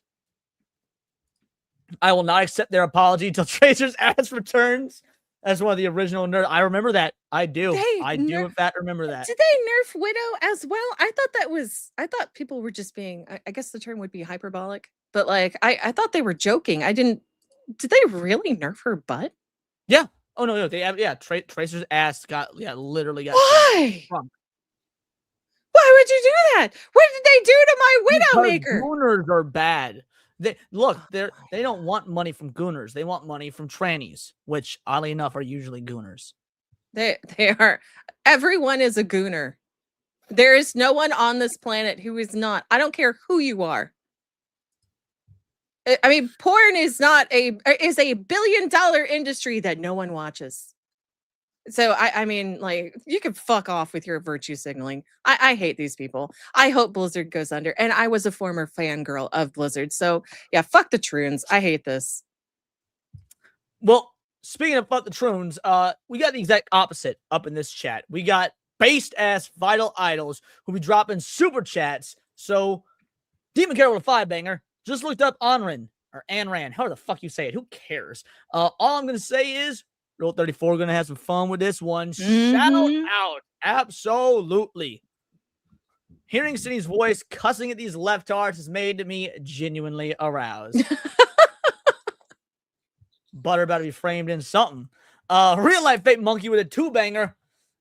B: I will not accept their apology until Tracer's ass returns. That's one of the original nerds. I remember that. I do. I do, in fact, remember that.
C: Did they nerf Widow as well? I thought people were just being, I guess the term would be hyperbolic, but like, I thought they were joking. Did they really nerf her butt?
B: Yeah. Oh, no. They have, yeah. Tracer's ass literally got.
C: Why? Why would you do that? What did they do to my Widowmaker?
B: Gooners are bad. They don't want money from gooners. They want money from trannies, which oddly enough are usually gooners.
C: They are. Everyone is a gooner. There is no one on this planet who is not. I don't care who you are. I mean, porn is a $1 billion industry that no one watches. So I mean, like, you can fuck off with your virtue signaling. I hate these people. I hope Blizzard goes under. And I was a former fangirl of Blizzard. So yeah, fuck the Troons. I hate this.
B: Well, speaking of fuck the Troons, we got the exact opposite up in this chat. We got based ass Vital Idols who be dropping super chats. So Demon Carol with a 5-banger just looked up Anran, however the fuck you say it. Who cares? All I'm gonna say is Rule 34 gonna have some fun with this one. Shout out. Absolutely. Hearing Cindy's voice cussing at these leftards has made me genuinely aroused. Butter about to be framed in something. Real life fake monkey with a 2-banger.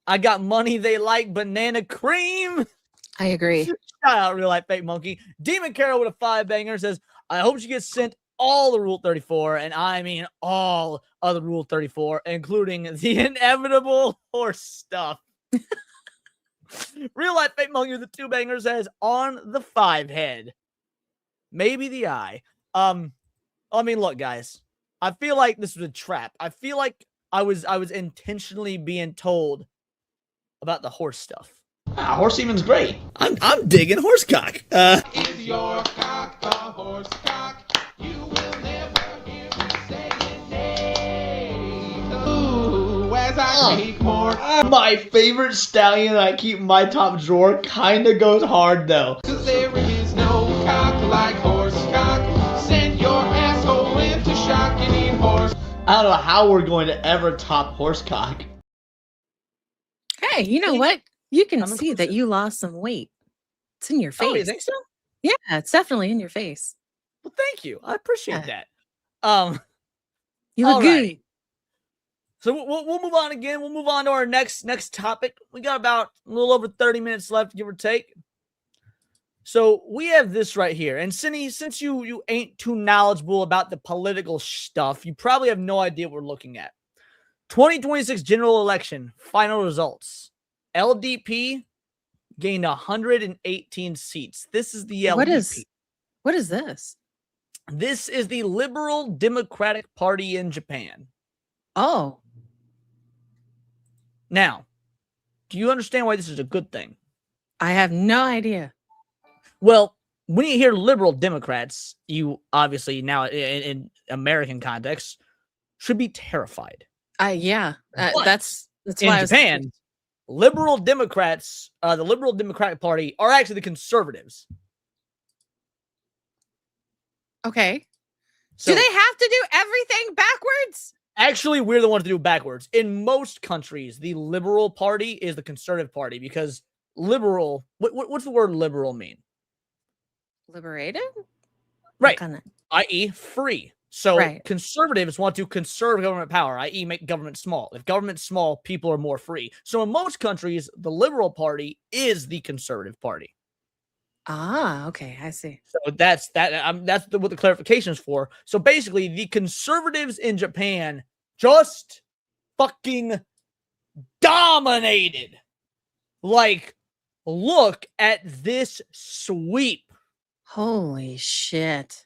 B: I got money they like banana cream.
C: I agree.
B: Shout out real life fake monkey. Demon Carol with a 5-banger says, I hope she gets sent all the Rule 34, and I mean all of the Rule 34, including the inevitable horse stuff. Real life fake monkey with the 2-banger says, on the 5 head. Maybe the eye. I mean, look, guys. I feel like this was a trap. I feel like I was intentionally being told about the horse stuff.
K: Horse semen's great.
B: I'm digging horsecock.
D: Is your cock a horse cock? You will never hear me say it. Nay. Ooh, as I keep more.
K: My favorite stallion I keep in my top drawer kinda goes hard though.
D: 'Cause there is no cock like horse cock. Send your asshole into shock and eat horse.
K: I don't know how we're going to ever top horsecock.
C: Hey, you know what? You can see that you lost some weight. It's in your face.
B: Oh, you think so?
C: Yeah, it's definitely in your face.
B: Well, thank you. I appreciate that.
C: You look good.
B: So we'll move on again. We'll move on to our next topic. We got about a little over 30 minutes left, give or take. So we have this right here. And Cindy, since you ain't too knowledgeable about the political stuff, you probably have no idea what we're looking at. 2026 general election, final results. LDP gained 118 seats. This is the LDP.
C: What is this?
B: This is the Liberal Democratic Party in Japan.
C: Oh.
B: Now, do you understand why this is a good thing?
C: I have no idea.
B: Well, when you hear liberal Democrats, you obviously now in American context should be terrified.
C: Yeah. That's
B: in
C: why
B: Japan, liberal Democrats, the Liberal Democratic Party are actually the conservatives.
C: Okay.
B: So,
C: do they have to do everything backwards?
B: Actually, we're the ones to do it backwards. In most countries, the Liberal Party is the conservative party because liberal, what's the word liberal mean?
C: Liberated?
B: Right. I.e. free. So conservatives want to conserve government power, i.e. make government small. If government's small, people are more free. So in most countries, the Liberal Party is the conservative party.
C: Ah, okay, I see.
B: So that's what the clarification is for. So basically, the conservatives in Japan just fucking dominated. Like, look at this sweep.
C: Holy shit.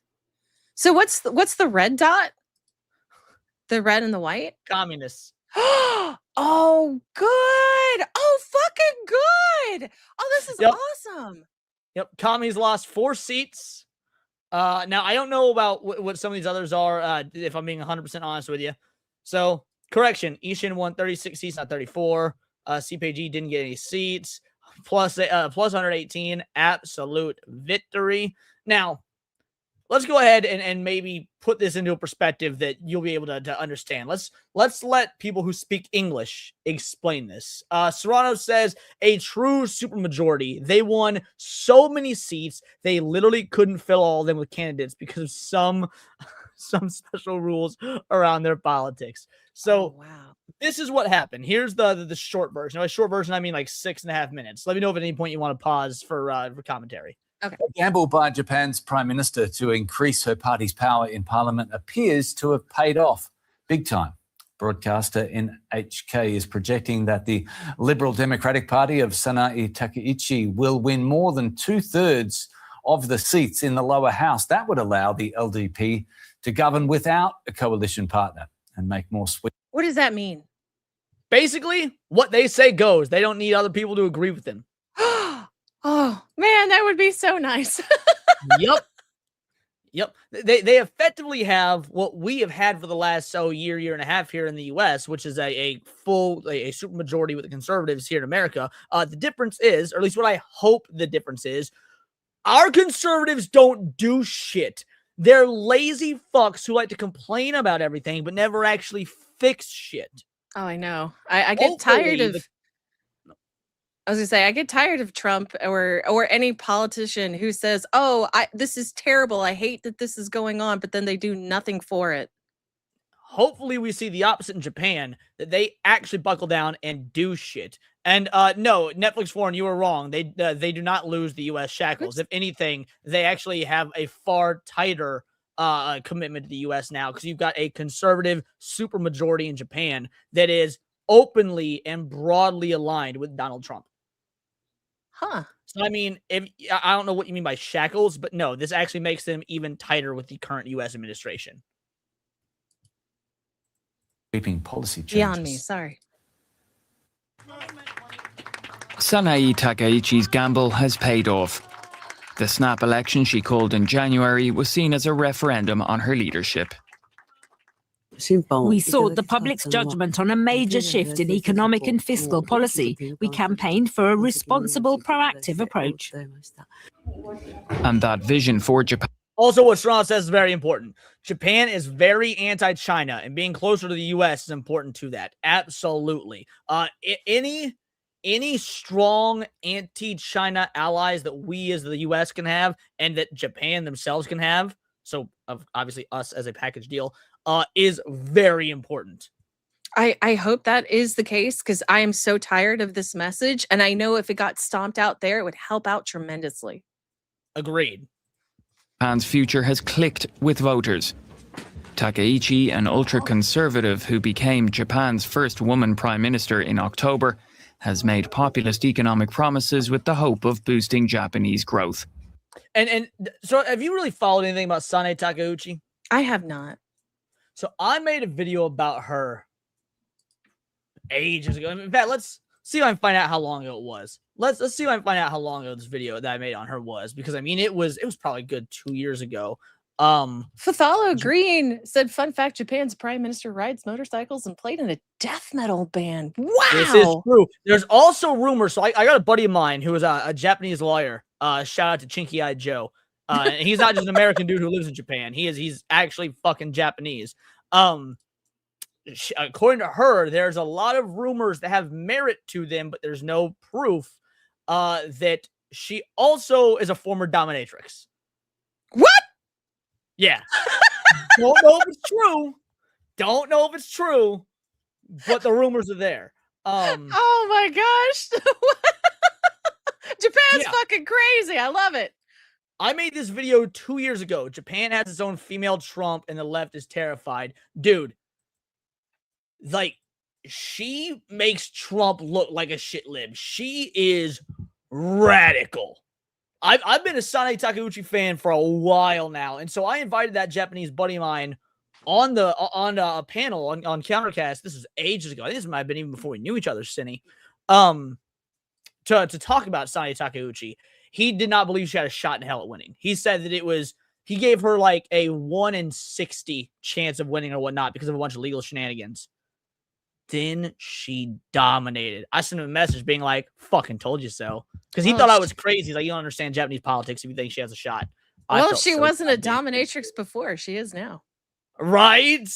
C: So what's the red dot? The red and the white?
B: Communists.
C: Oh, good. Oh, fucking good. Oh, this is awesome.
B: Yep, commies lost 4 seats. Now, I don't know about what some of these others are, if I'm being 100% honest with you. So, correction, Ishin won 36 seats, not 34. CPG didn't get any seats. Plus 118, absolute victory. Now, let's go ahead and maybe put this into a perspective that you'll be able to understand. Let's let people who speak English explain this. Serrano says a true supermajority. They won so many seats, they literally couldn't fill all of them with candidates because of some special rules around their politics. So
C: wow.
B: This is what happened. Here's the short version. By short version, I mean like 6.5 minutes. Let me know if at any point you want to pause for commentary.
C: Okay.
L: A gamble by Japan's prime minister to increase her party's power in parliament appears to have paid off big time. Broadcaster NHK is projecting that the Liberal Democratic Party of Sanae Takaichi will win more than 2/3 of the seats in the lower house. That would allow the LDP to govern without a coalition partner and make more sweet.
C: What does that mean?
B: Basically, what they say goes. They don't need other people to agree with them.
C: Oh, man, that would be so nice.
B: Yep. They effectively have what we have had for the last year and a half here in the U.S., which is a super majority with the conservatives here in America. The difference is, or at least what I hope the difference is, our conservatives don't do shit. They're lazy fucks who like to complain about everything but never actually fix shit.
C: Oh, I know. I get tired of... I was gonna say, I get tired of Trump or any politician who says, "Oh, this is terrible. I hate that this is going on," but then they do nothing for it.
B: Hopefully, we see the opposite in Japan, that they actually buckle down and do shit. And no, Netflix Foreign, you were wrong. They do not lose the U.S. shackles. If anything, they actually have a far tighter commitment to the U.S. now, because you've got a conservative supermajority in Japan that is openly and broadly aligned with Donald Trump.
C: Huh.
B: So, I mean, I don't know what you mean by shackles, but no, this actually makes them even tighter with the current U.S. administration.
L: Sweeping policy changes.
C: Beyond me, sorry.
M: Sanae Takaichi's gamble has paid off. The snap election she called in January was seen as a referendum on her leadership.
N: We sought the public's judgment on a major shift in economic and fiscal policy. We campaigned for a responsible, proactive approach.
M: And that vision for Japan.
B: Also, what Serrano says is very important. Japan is very anti-China, and being closer to the U.S. is important to that. Absolutely. Any strong anti-China allies that we as the U.S. can have and that Japan themselves can have, so obviously us as a package deal, is very important.
C: I hope that is the case, because I am so tired of this message, and I know if it got stomped out there, it would help out tremendously.
B: Agreed.
M: Japan's future has clicked with voters. Takaichi, an ultra-conservative who became Japan's first woman prime minister in October, has made populist economic promises with the hope of boosting Japanese growth.
B: And so have you really followed anything about Sanae Takaichi?
C: I have not.
B: So I made a video about her ages ago. In fact, let's see if I can find out how long ago it was. Let's see if I can find out how long ago this video that I made on her was, because I mean it was probably good 2 years ago.
C: Fathalo Green said, "Fun fact: Japan's prime minister rides motorcycles and played in a death metal band." Wow,
B: this is true. There's also rumors. So I got a buddy of mine who is a Japanese lawyer. Shout out to Chinky Eyed Joe. And he's not just an American dude who lives in Japan. He's actually fucking Japanese. According to her, there's a lot of rumors that have merit to them, but there's no proof that she also is a former dominatrix.
C: What?
B: Yeah. Don't know if it's true. Don't know if it's true, but the rumors are there.
C: Oh my gosh. Japan's fucking crazy. I love it.
B: I made this video 2 years ago. Japan has its own female Trump and the left is terrified. Dude, like, she makes Trump look like a shit lib. She is radical. I've been a Sanae Takaichi fan for a while now, and so I invited that Japanese buddy of mine on a panel on Countercast. This is ages ago. I think this might have been even before we knew each other, Cinny. To talk about Sanae Takaichi. He did not believe she had a shot in hell at winning. He said that he gave her like a 1 in 60 chance of winning or whatnot because of a bunch of legal shenanigans. then she dominated. I sent him a message being like, fucking told you so. Because he
C: Well,
B: thought I was crazy. He's like, you don't understand Japanese politics if you think she has a shot.
C: Well, she wasn't a dominatrix before. She is now.
B: Right?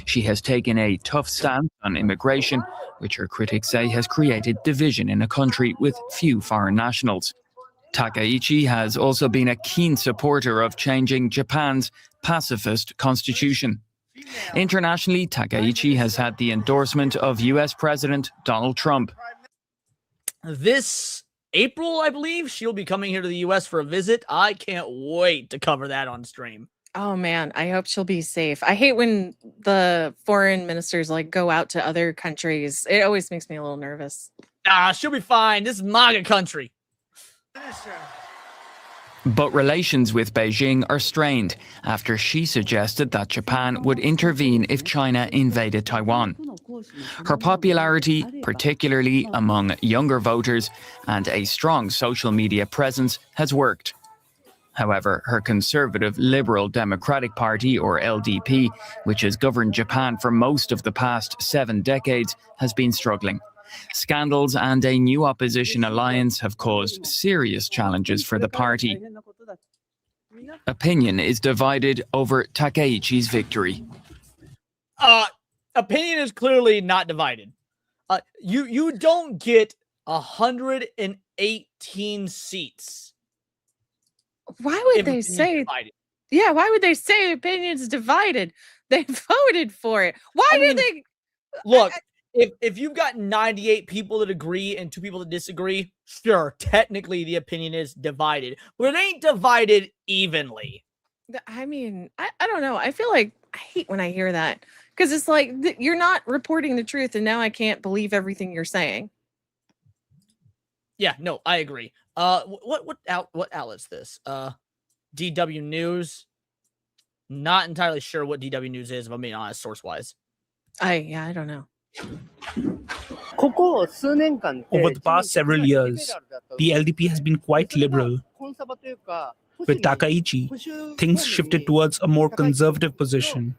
M: She has taken a tough stance on immigration, which her critics say has created division in a country with few foreign nationals. Takaichi has also been a keen supporter of changing Japan's pacifist constitution. Internationally, Takaichi has had the endorsement of US President Donald Trump.
B: This April, I believe, she'll be coming here to the US for a visit. I can't wait to cover that on stream.
C: Oh man, I hope she'll be safe. I hate when the foreign ministers like go out to other countries. It always makes me a little nervous.
B: She'll be fine. This is MAGA country.
M: But relations with Beijing are strained after she suggested that Japan would intervene if China invaded Taiwan. Her popularity, particularly among younger voters, and a strong social media presence has worked. However, her conservative Liberal Democratic Party, or LDP, which has governed Japan for most of the past 7 decades, has been struggling. Scandals and a new opposition alliance have caused serious challenges for the party. Opinion is divided over Takaichi's victory.
B: Opinion is clearly not divided. You don't get 118 seats.
C: Why would they say?
B: Divided.
C: Yeah, why would they say opinions divided? They voted for it. Why did they?
B: Look, if you've got 98 people that agree and 2 people that disagree, sure, technically the opinion is divided, but it ain't divided evenly.
C: I mean, I don't know. I feel like I hate when I hear that because it's like you're not reporting the truth, and now I can't believe everything you're saying.
B: Yeah, no, I agree. What outlet's this? DW News. Not entirely sure what DW News is, if I'm being honest, source wise.
C: I don't know.
O: Over the past several years, the LDP has been quite liberal. With Takaichi, things shifted towards a more conservative position.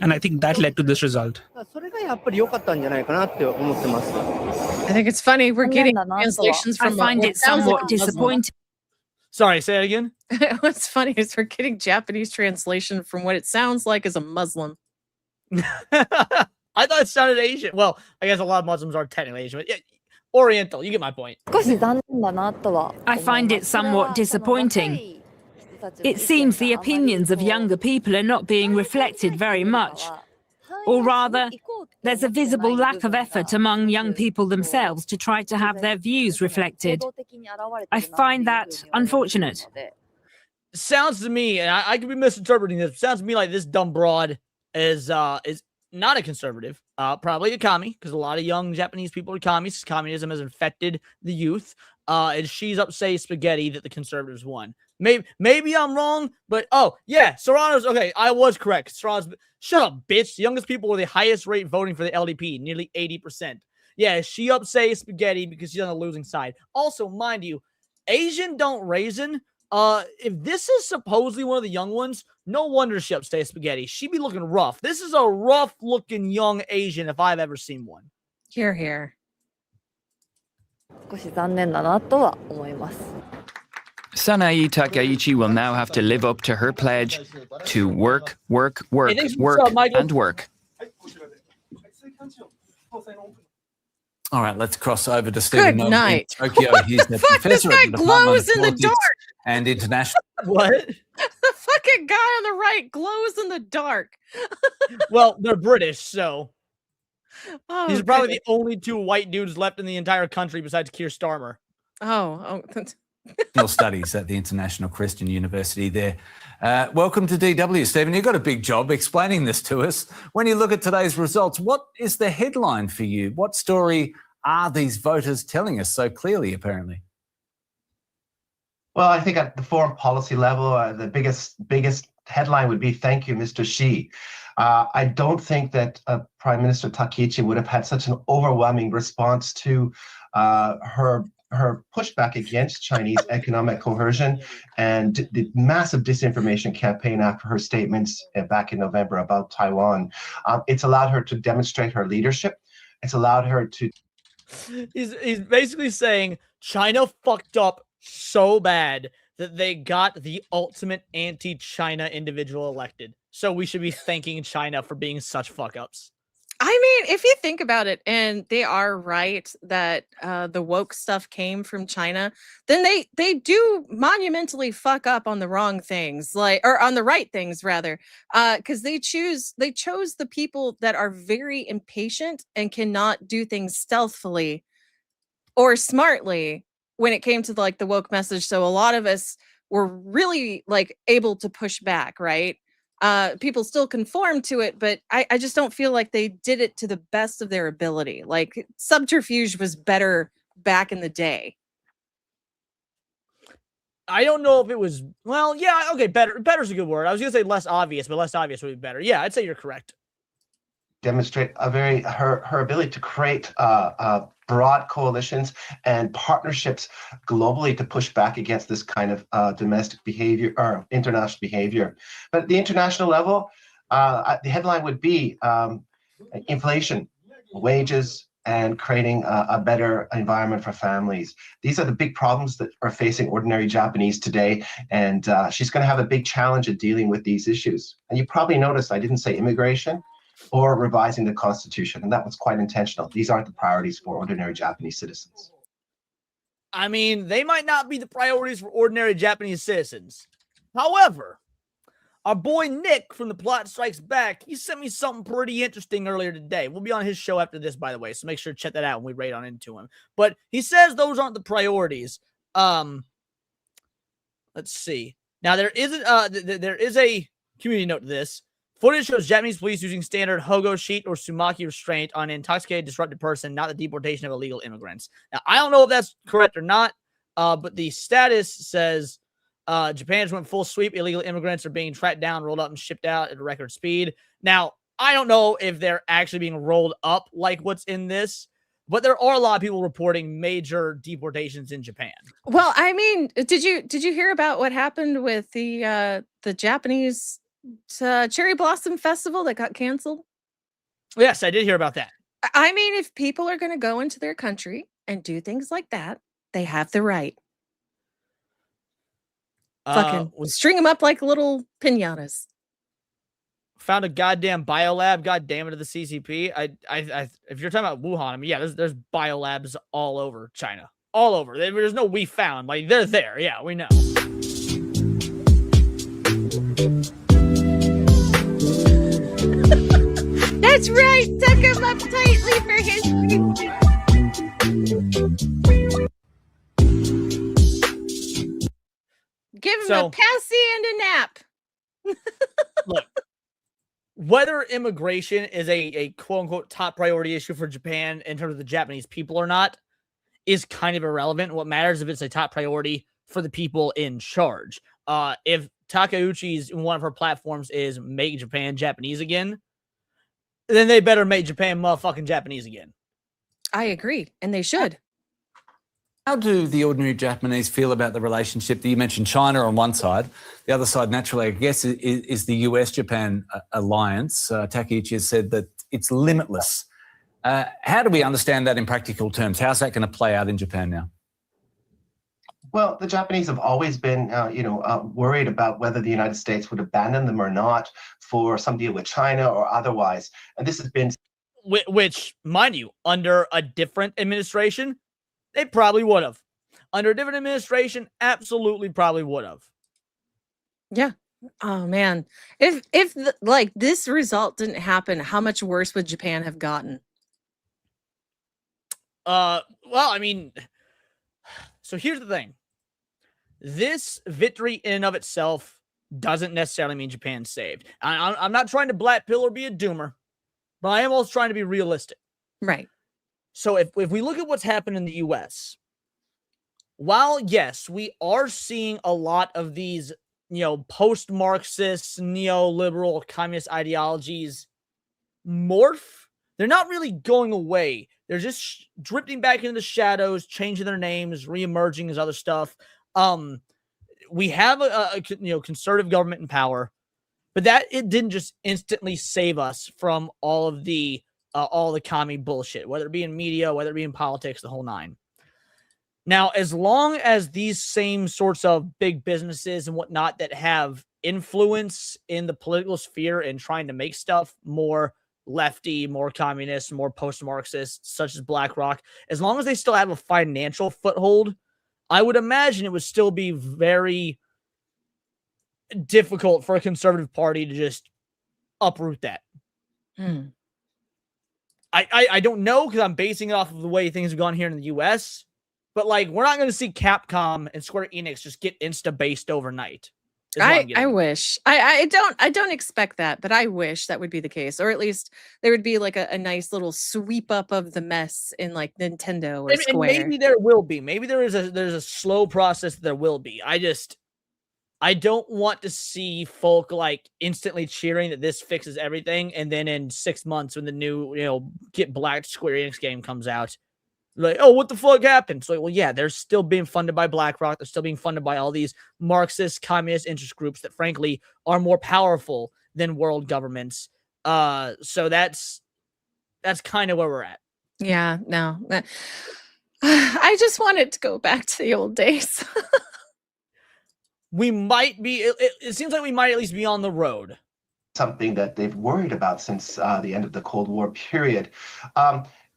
O: And I think that led to this result.
C: I think it's funny. We're getting translations from.
N: I find it somewhat disappointing.
B: Sorry, say it again.
C: What's funny is we're getting Japanese translation from what it sounds like as a Muslim.
B: I thought it sounded Asian. Well, I guess a lot of Muslims are technically Asian, but yeah, Oriental. You get my point.
N: I find it somewhat disappointing. It seems the opinions of younger people are not being reflected very much. Or rather, there's a visible lack of effort among young people themselves to try to have their views reflected. I find that unfortunate.
B: Sounds to me, and I could be misinterpreting this, sounds to me like this dumb broad is not a conservative, probably a commie, because a lot of young Japanese people are commies. Communism has infected the youth. And she's up say spaghetti that the conservatives won. Maybe I'm wrong, but oh yeah, Serrano's okay. I was correct. Serrano's shut up, bitch. The youngest people were the highest rate voting for the LDP, nearly 80%. Yeah, she up say spaghetti because she's on the losing side. Also, mind you, Asian don't raisin. If this is supposedly one of the young ones, no wonder she up say spaghetti. She be looking rough. This is a rough looking young Asian if I've ever seen one.
C: Hear, hear.
M: Sanae Takaichi will now have to live up to her pledge to work, work, work, work, and work.
L: All right, let's cross over to Stephen
C: Good night.
L: in Tokyo. He's the professor
C: This
L: at
C: guy
L: the Department
C: glows
L: of
C: in the
L: Politics
C: dark.
L: and International.
B: What?
C: The fucking guy on the right glows in the dark.
B: Well, they're British, so
C: Oh,
B: these are probably
C: goodness.
B: the only 2 white dudes left in the entire country besides Keir Starmer.
C: Oh.
L: Studies at the International Christian University there. Welcome to DW, Stephen. You've got a big job explaining this to us. When you look at today's results, what is the headline for you? What story are these voters telling us so clearly, apparently?
P: Well, I think at the foreign policy level, the biggest headline would be "Thank you, Mr. Xi." I don't think that Prime Minister Takaichi would have had such an overwhelming response to her her pushback against Chinese economic coercion and the massive disinformation campaign after her statements back in November about Taiwan. It's allowed her to demonstrate her leadership. It's allowed her to.
B: He's basically saying China fucked up so bad that they got the ultimate anti-China individual elected. So we should be thanking China for being such fuck-ups.
C: I mean, if you think about it, and they are right that the woke stuff came from China, then they do monumentally fuck up on the wrong things, or on the right things rather, because they chose the people that are very impatient and cannot do things stealthily or smartly when it came to the woke message. So a lot of us were really able to push back, right? People still conform to it, but I just don't feel like they did it to the best of their ability. Subterfuge was better back in the day.
B: I don't know if it was, well, yeah, okay, better is a good word. I was going to say less obvious, but less obvious would be better. Yeah, I'd say you're correct.
P: Demonstrate her ability to create broad coalitions and partnerships globally to push back against this kind of domestic behavior or international behavior. But at the international level, the headline would be inflation, wages, and creating a better environment for families. These are the big problems that are facing ordinary Japanese today, and she's going to have a big challenge in dealing with these issues. And you probably noticed I didn't say immigration or revising the Constitution, and that was quite intentional. These aren't the priorities for ordinary Japanese citizens.
B: I mean, they might not be the priorities for ordinary Japanese citizens. However, our boy Nick from The Plot Strikes Back, he sent me something pretty interesting earlier today. We'll be on his show after this, by the way, so make sure to check that out when we raid on into him. But he says those aren't the priorities. Let's see. Now, there is a community note to this. Footage shows Japanese police using standard Hogo sheet or Sumaki restraint on an intoxicated, disrupted person, not the deportation of illegal immigrants. Now, I don't know if that's correct or not, but the status says Japan just went full sweep. Illegal immigrants are being tracked down, rolled up, and shipped out at a record speed. Now, I don't know if they're actually being rolled up like what's in this, but there are a lot of people reporting major deportations in Japan.
C: Well, I mean, did you hear about what happened with the Japanese Cherry Blossom Festival that got canceled?
B: Yes, I did hear about that.
C: I mean, if people are going to go into their country and do things like that, they have the right. Fucking string them up like little piñatas.
B: Found a goddamn biolab. God damn it, to the CCP. If you're talking about Wuhan, I mean, yeah, there's biolabs all over China, all over. There's no we found. They're there. Yeah, we know.
C: That's right. Tuck him up tightly for his Give him a passy and a nap.
B: Look, whether immigration is a quote-unquote top priority issue for Japan in terms of the Japanese people or not is kind of irrelevant. What matters is if it's a top priority for the people in charge. If Takeuchi's one of her platforms is make Japan Japanese again, then they better make Japan motherfucking Japanese again.
C: I agree, and they should.
L: How do the ordinary Japanese feel about the relationship that you mentioned? China on one side, the other side, naturally, I guess, is the US-Japan alliance. Takeuchi has said that it's limitless. How do we understand that in practical terms? How's that going to play out in Japan now?
P: Well, the Japanese have always been, worried about whether the United States would abandon them or not for some deal with China or otherwise. And this has been...
B: Which, mind you, under a different administration, they probably would have. Under a different administration, absolutely probably would have.
C: Yeah. Oh, man. If this result didn't happen, how much worse would Japan have gotten?
B: Well, I mean... So here's the thing. This victory in and of itself doesn't necessarily mean Japan's saved. I'm not trying to black pill or be a doomer, but I am also trying to be realistic.
C: Right.
B: So if we look at what's happened in the U.S., while, yes, we are seeing a lot of these, post-Marxist, neoliberal, communist ideologies morph, they're not really going away. They're just drifting back into the shadows, changing their names, reemerging as other stuff. We have a conservative government in power, but that it didn't just instantly save us from all the commie bullshit, whether it be in media, whether it be in politics, the whole nine. Now, as long as these same sorts of big businesses and whatnot that have influence in the political sphere and trying to make stuff more lefty, more communist, more post-Marxist, such as BlackRock, as long as they still have a financial foothold, I would imagine it would still be very difficult for a conservative party to just uproot that. I don't know, because I'm basing it off of the way things have gone here in the US, but like, we're not going to see Capcom and Square Enix just get insta-based overnight.
C: I wish. I don't expect that, but I wish that would be the case, or at least there would be like a nice little sweep up of the mess in like Nintendo or Square.
B: And maybe there will be. Maybe there's a slow process. There will be. I don't want to see folk like instantly cheering that this fixes everything, and then in 6 months when the new Get Blacked Square Enix game comes out, like, oh, what the fuck happened? So, well, yeah, they're still being funded by BlackRock. They're still being funded by all these Marxist, communist interest groups that, frankly, are more powerful than world governments. So that's kind of where we're at.
C: Yeah, no. I just want it to go back to the old days.
B: We might be, it seems like we might at least be on the road.
P: Something that they've worried about since the end of the Cold War period.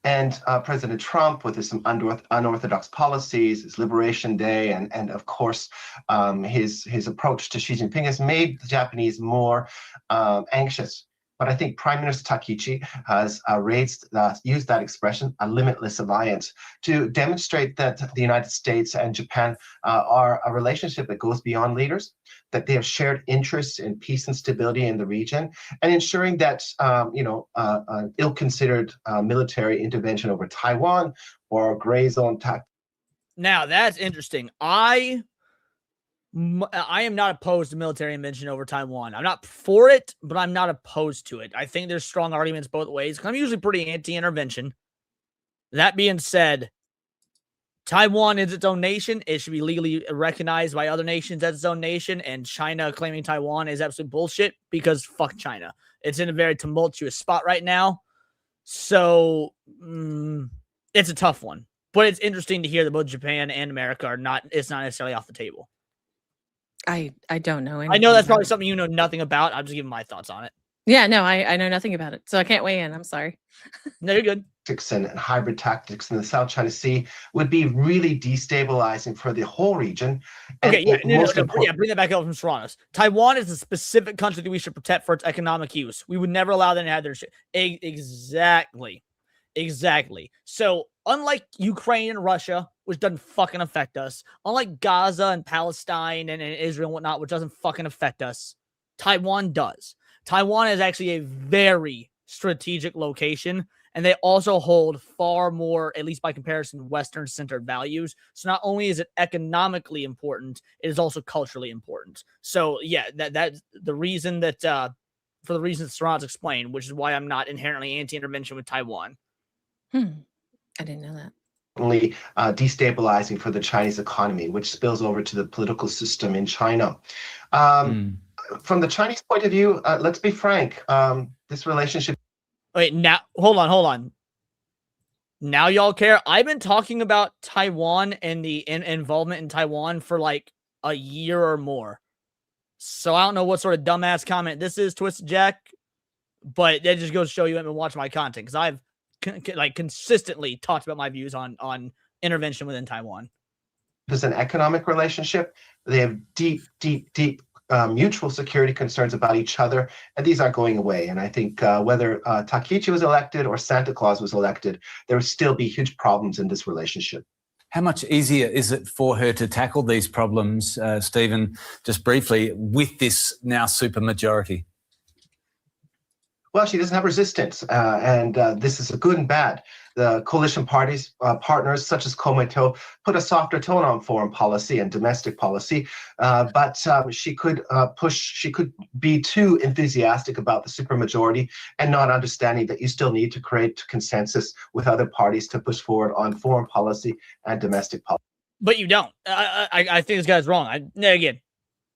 P: And President Trump, with his unorthodox policies, his Liberation Day, and of course, his approach to Xi Jinping has made the Japanese more anxious. But I think Prime Minister Takichi has used that expression, a limitless alliance, to demonstrate that the United States and Japan are a relationship that goes beyond leaders, that they have shared interests in peace and stability in the region, and ensuring that an ill-considered military intervention over Taiwan or gray zone tactics.
B: Now that's interesting. I am not opposed to military intervention over Taiwan. I'm not for it, but I'm not opposed to it. I think there's strong arguments both ways. I'm usually pretty anti-intervention. That being said, Taiwan is its own nation. It should be legally recognized by other nations as its own nation, and China claiming Taiwan is absolute bullshit because fuck China. It's in a very tumultuous spot right now. So it's a tough one. But it's interesting to hear that both Japan and America it's not necessarily off the table.
C: I don't know.
B: I know that's probably something you know nothing about. I'm just giving my thoughts on it.
C: Yeah, no, I know nothing about it, so I can't weigh in. I'm sorry.
B: No, you're good.
P: And hybrid tactics in the South China Sea would be really destabilizing for the whole region.
B: Okay, bring that back up from Serranos. Taiwan is a specific country that we should protect for its economic use. We would never allow them to have their shit. Exactly. So, unlike Ukraine and Russia, which doesn't fucking affect us, unlike Gaza and Palestine and Israel and whatnot, which doesn't fucking affect us, Taiwan does. Taiwan is actually a very strategic location, and they also hold far more, at least by comparison, Western-centered values. So not only is it economically important, it is also culturally important. So yeah, that's the reason that, for the reasons Serranos explained, which is why I'm not inherently anti-intervention with Taiwan.
C: I didn't know that.
P: Only destabilizing for the Chinese economy, which spills over to the political system in China. From the Chinese point of view, let's be frank, this relationship...
B: Wait, now, hold on. Now y'all care? I've been talking about Taiwan and the involvement in Taiwan for like a year or more. So I don't know what sort of dumbass comment this is, Twisted Jack, but that just goes to show you haven't been watching my content, because I've consistently talked about my views on intervention within Taiwan.
P: There's an economic relationship. They have deep mutual security concerns about each other, and these aren't going away. And I think whether Takichi was elected or Santa Claus was elected, there would still be huge problems in this relationship.
L: How much easier is it for her to tackle these problems, Stephen, just briefly, with this now supermajority?
P: well, she doesn't have resistance, and this is a good and bad. The coalition parties, partners such as Komeito, put a softer tone on foreign policy and domestic policy, but she could be too enthusiastic about the supermajority and not understanding that you still need to create consensus with other parties to push forward on foreign policy and domestic policy.
B: But you don't. I think this guy's wrong. Again,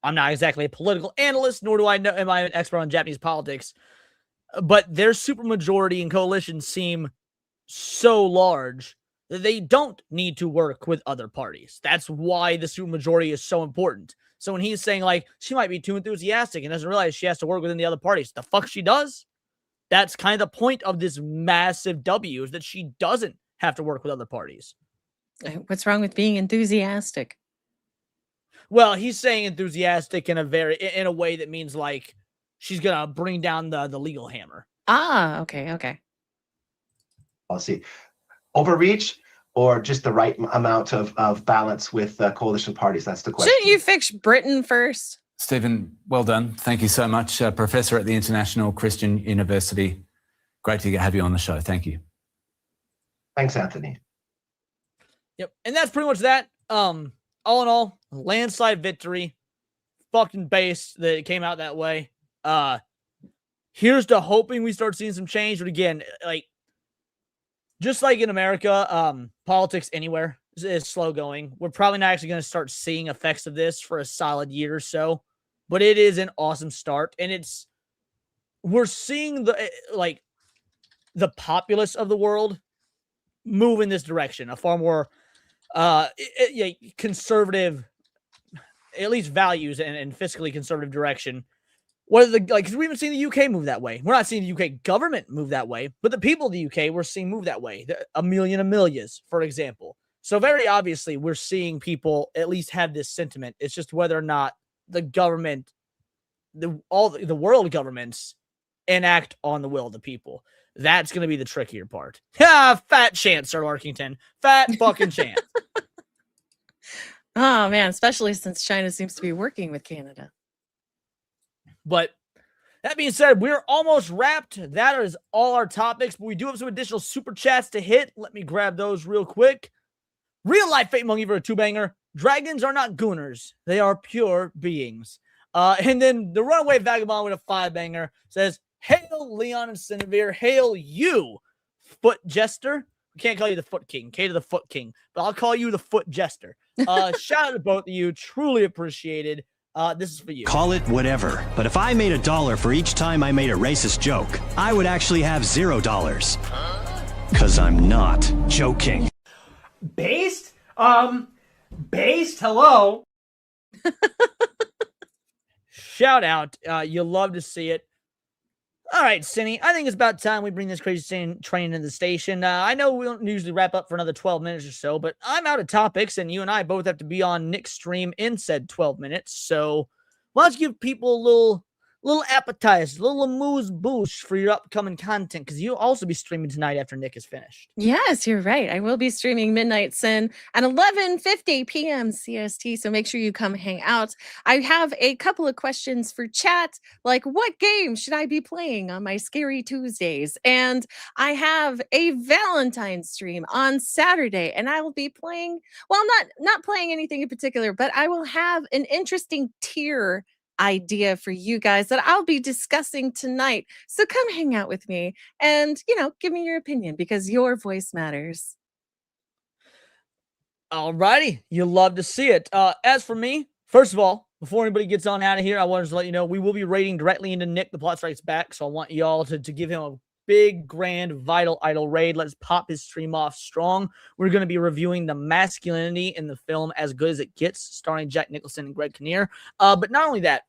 B: I'm not exactly a political analyst, nor am I an expert on Japanese politics. But their supermajority and coalition seem so large that they don't need to work with other parties. That's why the supermajority is so important. So when he's saying, like, she might be too enthusiastic and doesn't realize she has to work within the other parties, the fuck she does? That's kind of the point of this massive W, is that she doesn't have to work with other parties.
C: What's wrong with being enthusiastic?
B: Well, he's saying enthusiastic in a way that means, like, she's gonna bring down the legal hammer.
C: Ah, okay.
P: Policy. Overreach or just the right amount of balance with coalition parties? That's the question.
C: Shouldn't you fix Britain first?
L: Stephen, well done. Thank you so much. Professor at the International Christian University. Great to have you on the show. Thank you.
P: Thanks, Anthony.
B: Yep. And that's pretty much that. All in all, landslide victory. Fucking base that it came out that way. Here's to hoping we start seeing some change. But again, like, just like in America, politics anywhere is slow going. We're probably not actually going to start seeing effects of this for a solid year or so, but it is an awesome start. And we're seeing the populace of the world move in this direction, a far more conservative, at least values and fiscally conservative direction. Because we haven't seen the UK move that way. We're not seeing the UK government move that way, but the people of the UK we're seeing move that way. Amelias, for example. So very obviously, we're seeing people at least have this sentiment. It's just whether or not the government, the world governments, enact on the will of the people. That's going to be the trickier part. Fat chance, Sir Larkington. Fat fucking chance.
C: Oh, man, especially since China seems to be working with Canada.
B: But that being said, we're almost wrapped. That is all our topics, but we do have some additional super chats to hit. Let me grab those real quick. Real life Fate Monkey for a 2-banger. Dragons are not gooners. They are pure beings. And then the Runaway Vagabond with a 5-banger says, hail Leon and Cinevere. Hail you, Foot Jester. We can't call you the Foot King. K to the Foot King. But I'll call you the Foot Jester. Shout out to both of you. Truly appreciated. This is for you.
Q: Call it whatever, but if I made $1 for each time I made a racist joke, I would actually have $0. Cause I'm not joking.
E: Based? Based? Hello?
B: Shout out. You'll love to see it. All right, Cinny, I think it's about time we bring this crazy train into the station. I know we don't usually wrap up for another 12 minutes or so, but I'm out of topics, and you and I both have to be on Nick's stream in said 12 minutes. So why don't you give people a little appetizer, a little amuse-bouche for your upcoming content, because you'll also be streaming tonight after Nick is finished.
C: Yes, you're right. I will be streaming Midnight Sin at 11:50 p.m. CST, so make sure you come hang out. I have a couple of questions for chat, like what game should I be playing on my Scary Tuesdays? And I have a Valentine's stream on Saturday, and I will be playing, well, not playing anything in particular, but I will have an interesting tier idea for you guys that I'll be discussing tonight. So come hang out with me and, give me your opinion, because your voice matters.
B: Alrighty. You'll love to see it. As for me, first of all, before anybody gets on out of here, I wanted to let you know we will be raiding directly into Nick, the Plot Strikes Back. So I want y'all to give him a big, grand, vital, idol raid. Let's pop his stream off strong. We're going to be reviewing the masculinity in the film As Good As It Gets, starring Jack Nicholson and Greg Kinnear. But not only that,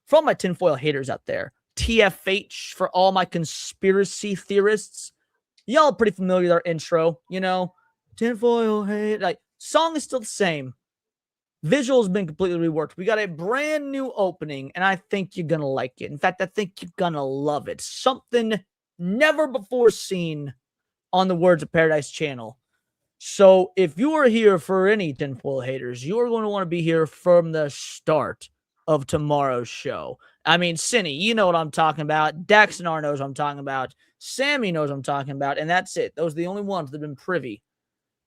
B: for all my tinfoil haters out there, TFH, for all my conspiracy theorists, y'all are pretty familiar with our intro, tinfoil hate. Like, song is still the same. Visual has been completely reworked. We got a brand new opening, and I think you're going to like it. In fact, I think you're going to love it. Something never before seen on the Words of Paradise channel. So if you are here for any tinfoil haters, you are going to want to be here from the start of tomorrow's show. I mean, Cinny, you know what I'm talking about. Daxonar knows what I'm talking about. Sammy knows what I'm talking about. And that's it. Those are the only ones that have been privy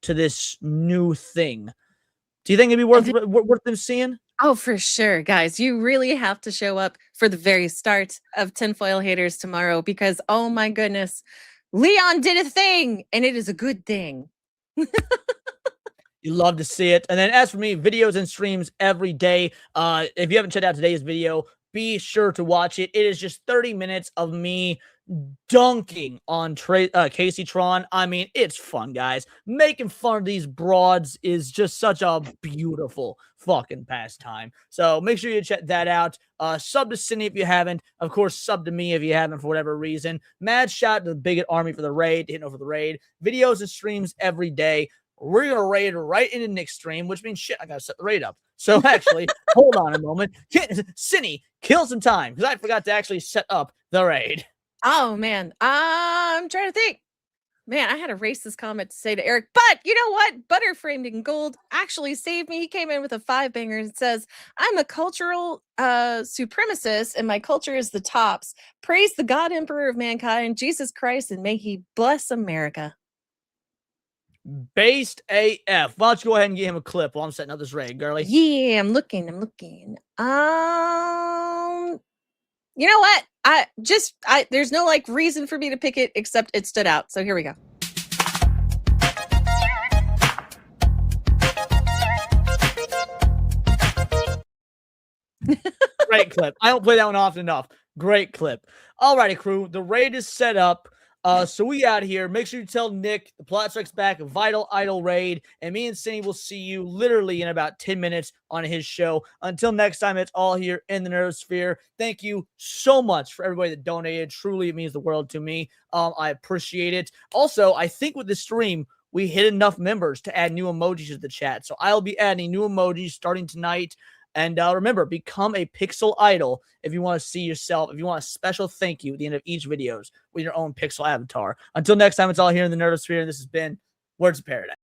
B: to this new thing. Do you think it'd be worth them seeing?
C: Oh, for sure, guys. You really have to show up for the very start of Tinfoil Haters tomorrow because, oh my goodness, Leon did a thing, and it is a good thing.
B: You love to see it. And then as for me, videos and streams every day. If you haven't checked out today's video, be sure to watch it. It is just 30 minutes of me dunking on Casey Tron. I mean, it's fun, guys. Making fun of these broads is just such a beautiful fucking pastime. So make sure you check that out. Sub to Cindy if you haven't. Of course, sub to me if you haven't for whatever reason. Mad shout to the Bigot Army for the raid, hitting over the raid. Videos and streams every day. We're going to raid right into Nick's stream, which means shit, I got to set the raid up. So actually, hold on a moment. Cindy, kill some time because I forgot to actually set up the raid.
C: Oh, man. I'm trying to think. Man, I had a racist comment to say to Eric, but you know what? Butter framed in gold actually saved me. He came in with a 5-banger and says, I'm a cultural supremacist and my culture is the tops. Praise the God Emperor of mankind, Jesus Christ, and may he bless America.
B: Based AF. Why don't you go ahead and give him a clip while I'm setting up this raid, girly?
C: Yeah, I'm looking. You know what? There's no like reason for me to pick it except it stood out. So here we go.
B: Great clip. I don't play that one often enough. Great clip. Alrighty, crew. The raid is set up. So we out here. Make sure you tell Nick the Plot Strikes Back, a Vital Idol raid, and me and Cindy will see you literally in about 10 minutes on his show. Until next time, it's all here in the Nerdosphere. Thank you so much for everybody that donated. Truly, it means the world to me. I appreciate it. Also, I think with the stream, we hit enough members to add new emojis to the chat. So I'll be adding new emojis starting tonight. And remember, become a Pixel Idol if you want to see yourself, if you want a special thank you at the end of each videos with your own Pixel avatar. Until next time, it's all here in the Nerdosphere, and this has been Words of Paradise.